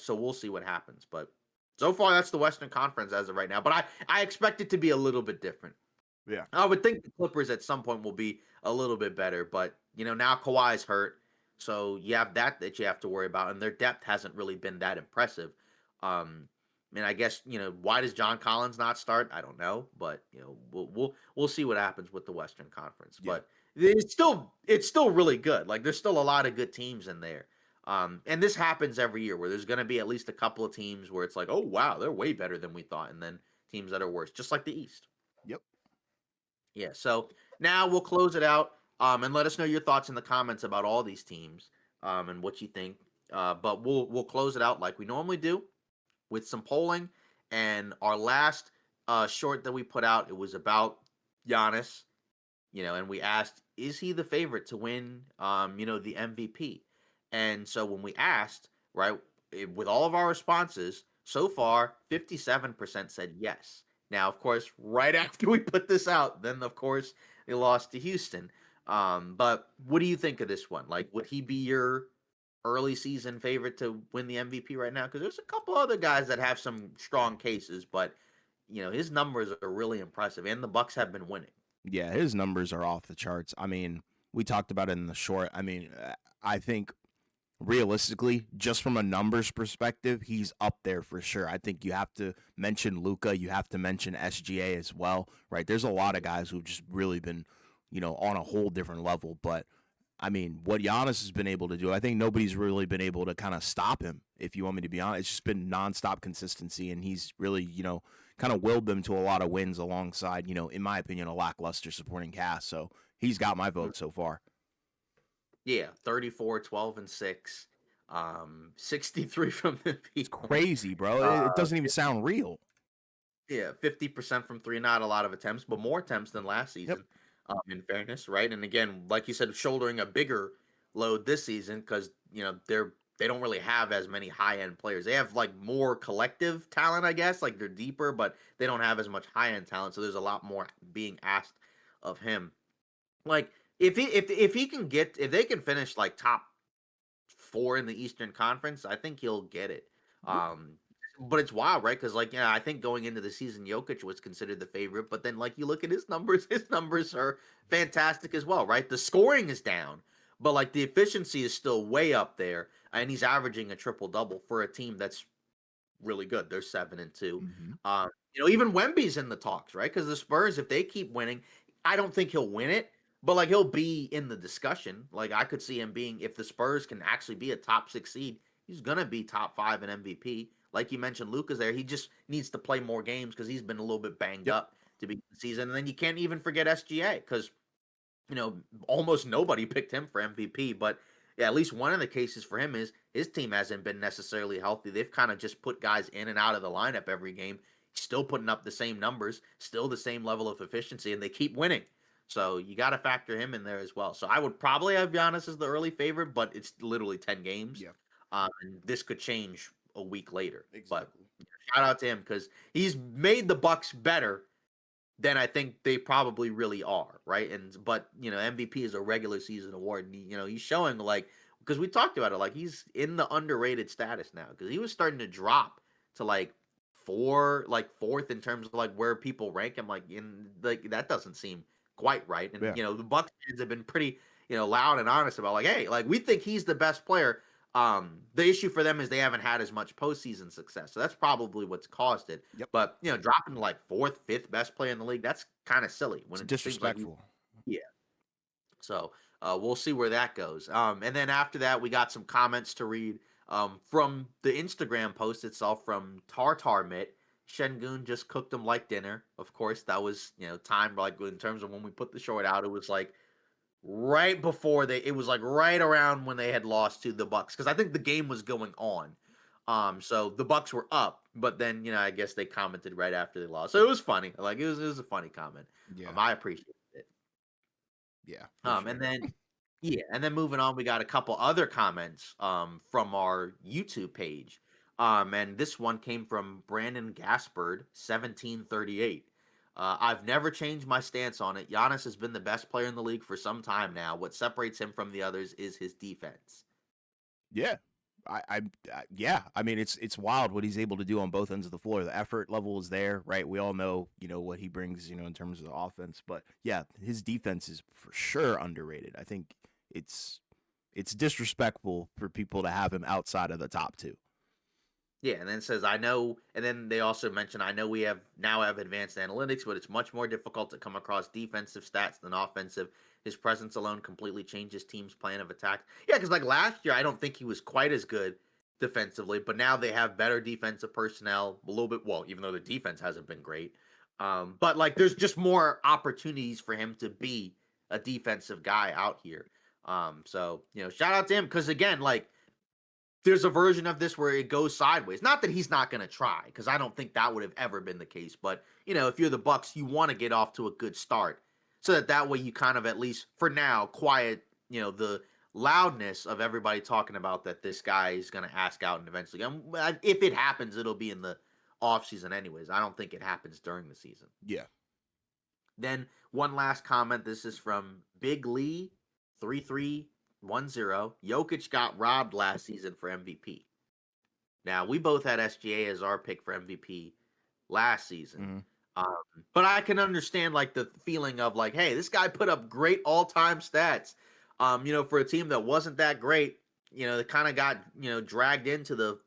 S2: so we'll see what happens. But so far that's the Western Conference as of right now. But I expect it to be a little bit different.
S1: Yeah.
S2: I would think the Clippers at some point will be a little bit better, but now Kawhi's hurt, so you have that you have to worry about, and their depth hasn't really been that impressive. I guess why does John Collins not start? I don't know, but we'll see what happens with the Western Conference.
S1: Yeah.
S2: But it's still really good. Like there's still a lot of good teams in there. And this happens every year where there's going to be at least a couple of teams where it's like, oh wow, they're way better than we thought, and then teams that are worse, just like the East.
S1: Yep.
S2: Yeah, so now we'll close it out, and let us know your thoughts in the comments about all these teams, and what you think. But we'll close it out like we normally do with some polling. And our last short that we put out, it was about Giannis, and we asked, is he the favorite to win, the MVP? And so when we asked, right, with all of our responses so far, 57% said yes. Now, of course, right after we put this out, then of course they lost to Houston. But what do you think of this one? Like, would he be your early season favorite to win the MVP right now? Because there's a couple other guys that have some strong cases, but his numbers are really impressive, and the Bucks have been winning.
S1: Yeah, his numbers are off the charts. I mean, we talked about it in the short. I mean, I think realistically, just from a numbers perspective, he's up there for sure. I think you have to mention Luka, you have to mention SGA as well, right? There's a lot of guys who've just really been, on a whole different level. But I mean, what Giannis has been able to do, I think nobody's really been able to kind of stop him, if you want me to be honest. It's just been nonstop consistency, and he's really, kind of willed them to a lot of wins alongside, in my opinion, a lackluster supporting cast. So he's got my vote so far.
S2: Yeah, 34, 12, and 6. 63 from the
S1: It's
S2: field.
S1: crazy, bro. It doesn't even sound real.
S2: Yeah, 50% from three, not a lot of attempts, but more attempts than last
S1: Yep.
S2: season, in fairness, right? And again, like you said, shouldering a bigger load this season because, they don't really have as many high-end players. They have like more collective talent, I guess, like they're deeper, but they don't have as much high-end talent, so there's a lot more being asked of him. Like if they can finish like top 4 in the Eastern Conference, I think he'll get it.
S1: Yep.
S2: But it's wild, right? Because I think going into the season, Jokic was considered the favorite, but then like you look at his numbers, his numbers are fantastic as well, right? The scoring is down, but like the efficiency is still way up there, and he's averaging a triple double for a team that's really good. They're 7-2.
S1: Mm-hmm.
S2: Even Wemby's in the talks, right? Because the Spurs, if they keep winning, I don't think he'll win it, but like he'll be in the discussion. Like I could see him being, if the Spurs can actually be a top 6 seed, he's gonna be top 5 in MVP. Like you mentioned, Luka's there. He just needs to play more games because he's been a little bit banged
S1: Yep.
S2: up to begin the season. And then you can't even forget SGA because almost nobody picked him for MVP, but yeah, at least one of the cases for him is his team hasn't been necessarily healthy. They've kind of just put guys in and out of the lineup every game, still putting up the same numbers, still the same level of efficiency, and they keep winning. So you got to factor him in there as well. So I would probably have Giannis as the early favorite, but it's literally 10 games.
S1: Yeah.
S2: And this could change a week later.
S1: Exactly.
S2: But shout out to him because he's made the Bucks better then I think they probably really are, right? But MVP is a regular season award, and he's showing like because we talked about it, like he's in the underrated status now because he was starting to drop to fourth in terms of like where people rank him, like in like that doesn't seem quite right. And
S1: Yeah.
S2: the Bucks fans have been pretty loud and honest about like, hey, like we think he's the best player. The issue for them is they haven't had as much postseason success, so that's probably what's caused it.
S1: Yep.
S2: But dropping to like fourth, fifth best player in the league, that's kind of silly when
S1: It's
S2: it seems like
S1: disrespectful.
S2: yeah. So we'll see where that goes. And then after that, we got some comments to read from the Instagram post itself from Tartar Mitt. Shengun just cooked them like dinner. Of course, that was timed like in terms of when we put the short out. It was like right before it was like right around when they had lost to the Bucks because I think the game was going on. So the Bucks were up, but then I guess they commented right after they lost. So it was funny. Like it was a funny comment.
S1: Yeah.
S2: I appreciate it.
S1: Yeah.
S2: And then moving on, we got a couple other comments from our YouTube page. And this one came from Brandon Gaspard, 1738. I've never changed my stance on it. Giannis has been the best player in the league for some time now. What separates him from the others is his defense.
S1: Yeah. Yeah. I mean, it's wild what he's able to do on both ends of the floor. The effort level is there, right? We all know, what he brings, in terms of the offense. But yeah, his defense is for sure underrated. I think it's disrespectful for people to have him outside of the top two.
S2: Yeah, and then it says, I know, and then they also mention, I know we now have advanced analytics, but it's much more difficult to come across defensive stats than offensive. His presence alone completely changes teams' plan of attack. Yeah, because like last year, I don't think he was quite as good defensively, but now they have better defensive personnel, a little bit, well, even though the defense hasn't been great. But like there's just more opportunities for him to be a defensive guy out here. So, shout out to him, because again, like, there's a version of this where it goes sideways. Not that he's not going to try, because I don't think that would have ever been the case. But, if you're the Bucks, you want to get off to a good start so that way you kind of, at least for now, quiet, the loudness of everybody talking about that this guy is going to ask out and eventually. If it happens, it'll be in the offseason anyways. I don't think it happens during the season.
S1: Yeah.
S2: Then one last comment. This is from Big Lee 3310. Jokic got robbed last season for MVP. Now, we both had SGA as our pick for MVP last season. But I can understand like the feeling of like, hey, this guy put up great all-time stats. For a team that wasn't that great, they kind of got, dragged into the,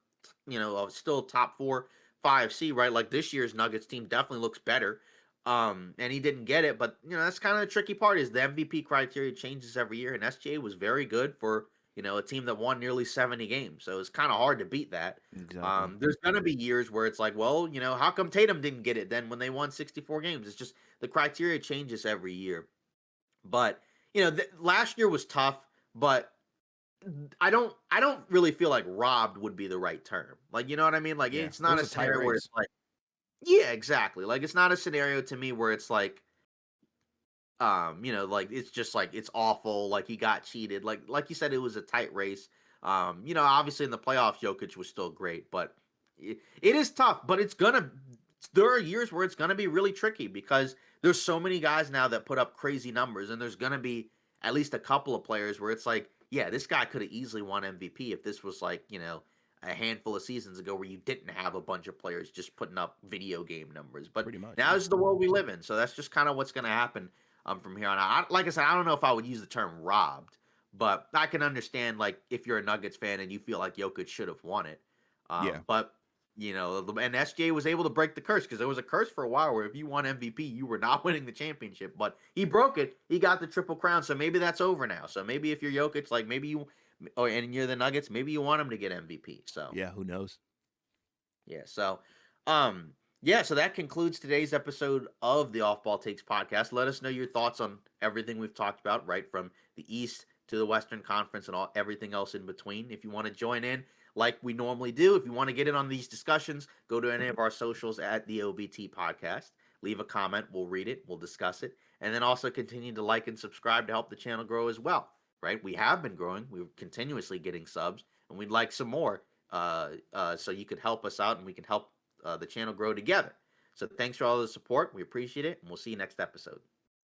S2: still top 4-5 seed, right? Like this year's Nuggets team definitely looks better. And he didn't get it, but that's kind of the tricky part is the MVP criteria changes every year, and SGA was very good for a team that won nearly 70 games, so it's kind of hard to beat that.
S1: Exactly.
S2: There's gonna be years where it's like, well, how come Tatum didn't get it then when they won 64 games? It's just the criteria changes every year. But last year was tough, but I don't really feel like robbed would be the right term. Like, you know what I mean? Like,
S1: Yeah.
S2: it's not
S1: It
S2: a
S1: was a tight
S2: scenario where
S1: race.
S2: it's like, yeah, exactly. Like it's not a scenario to me where it's like, like it's just like it's awful. Like he got cheated. Like you said, it was a tight race. Obviously in the playoffs, Jokic was still great, but it is tough. But there are years where it's gonna be really tricky because there's so many guys now that put up crazy numbers, and there's gonna be at least a couple of players where it's like, yeah, this guy could have easily won MVP if this was like, a handful of seasons ago where you didn't have a bunch of players just putting up video game numbers. But
S1: Pretty much.
S2: now this is the world we live in, so that's just kind of what's going to happen from here on out. Like I said, I don't know if I would use the term robbed, but I can understand like if you're a Nuggets fan and you feel like Jokic should have won it.
S1: Yeah.
S2: But and SJ was able to break the curse because there was a curse for a while where if you won MVP, you were not winning the championship. But he broke it. He got the Triple Crown, so maybe that's over now. So maybe if you're Jokic, like maybe you. And you're the Nuggets, maybe you want him to get MVP. So
S1: Yeah, who knows?
S2: Yeah. So so that concludes today's episode of the Off Ball Takes podcast. Let us know your thoughts on everything we've talked about, right from the East to the Western Conference and everything else in between. If you want to join in like we normally do, if you want to get in on these discussions, go to any of our socials at the OBT podcast. Leave a comment. We'll read it. We'll discuss it. And then also continue to like and subscribe to help the channel grow as well. Right? We have been growing. We're continuously getting subs, and we'd like some more. So you could help us out, and we can help the channel grow together. So thanks for all the support. We appreciate it, and we'll see you next episode.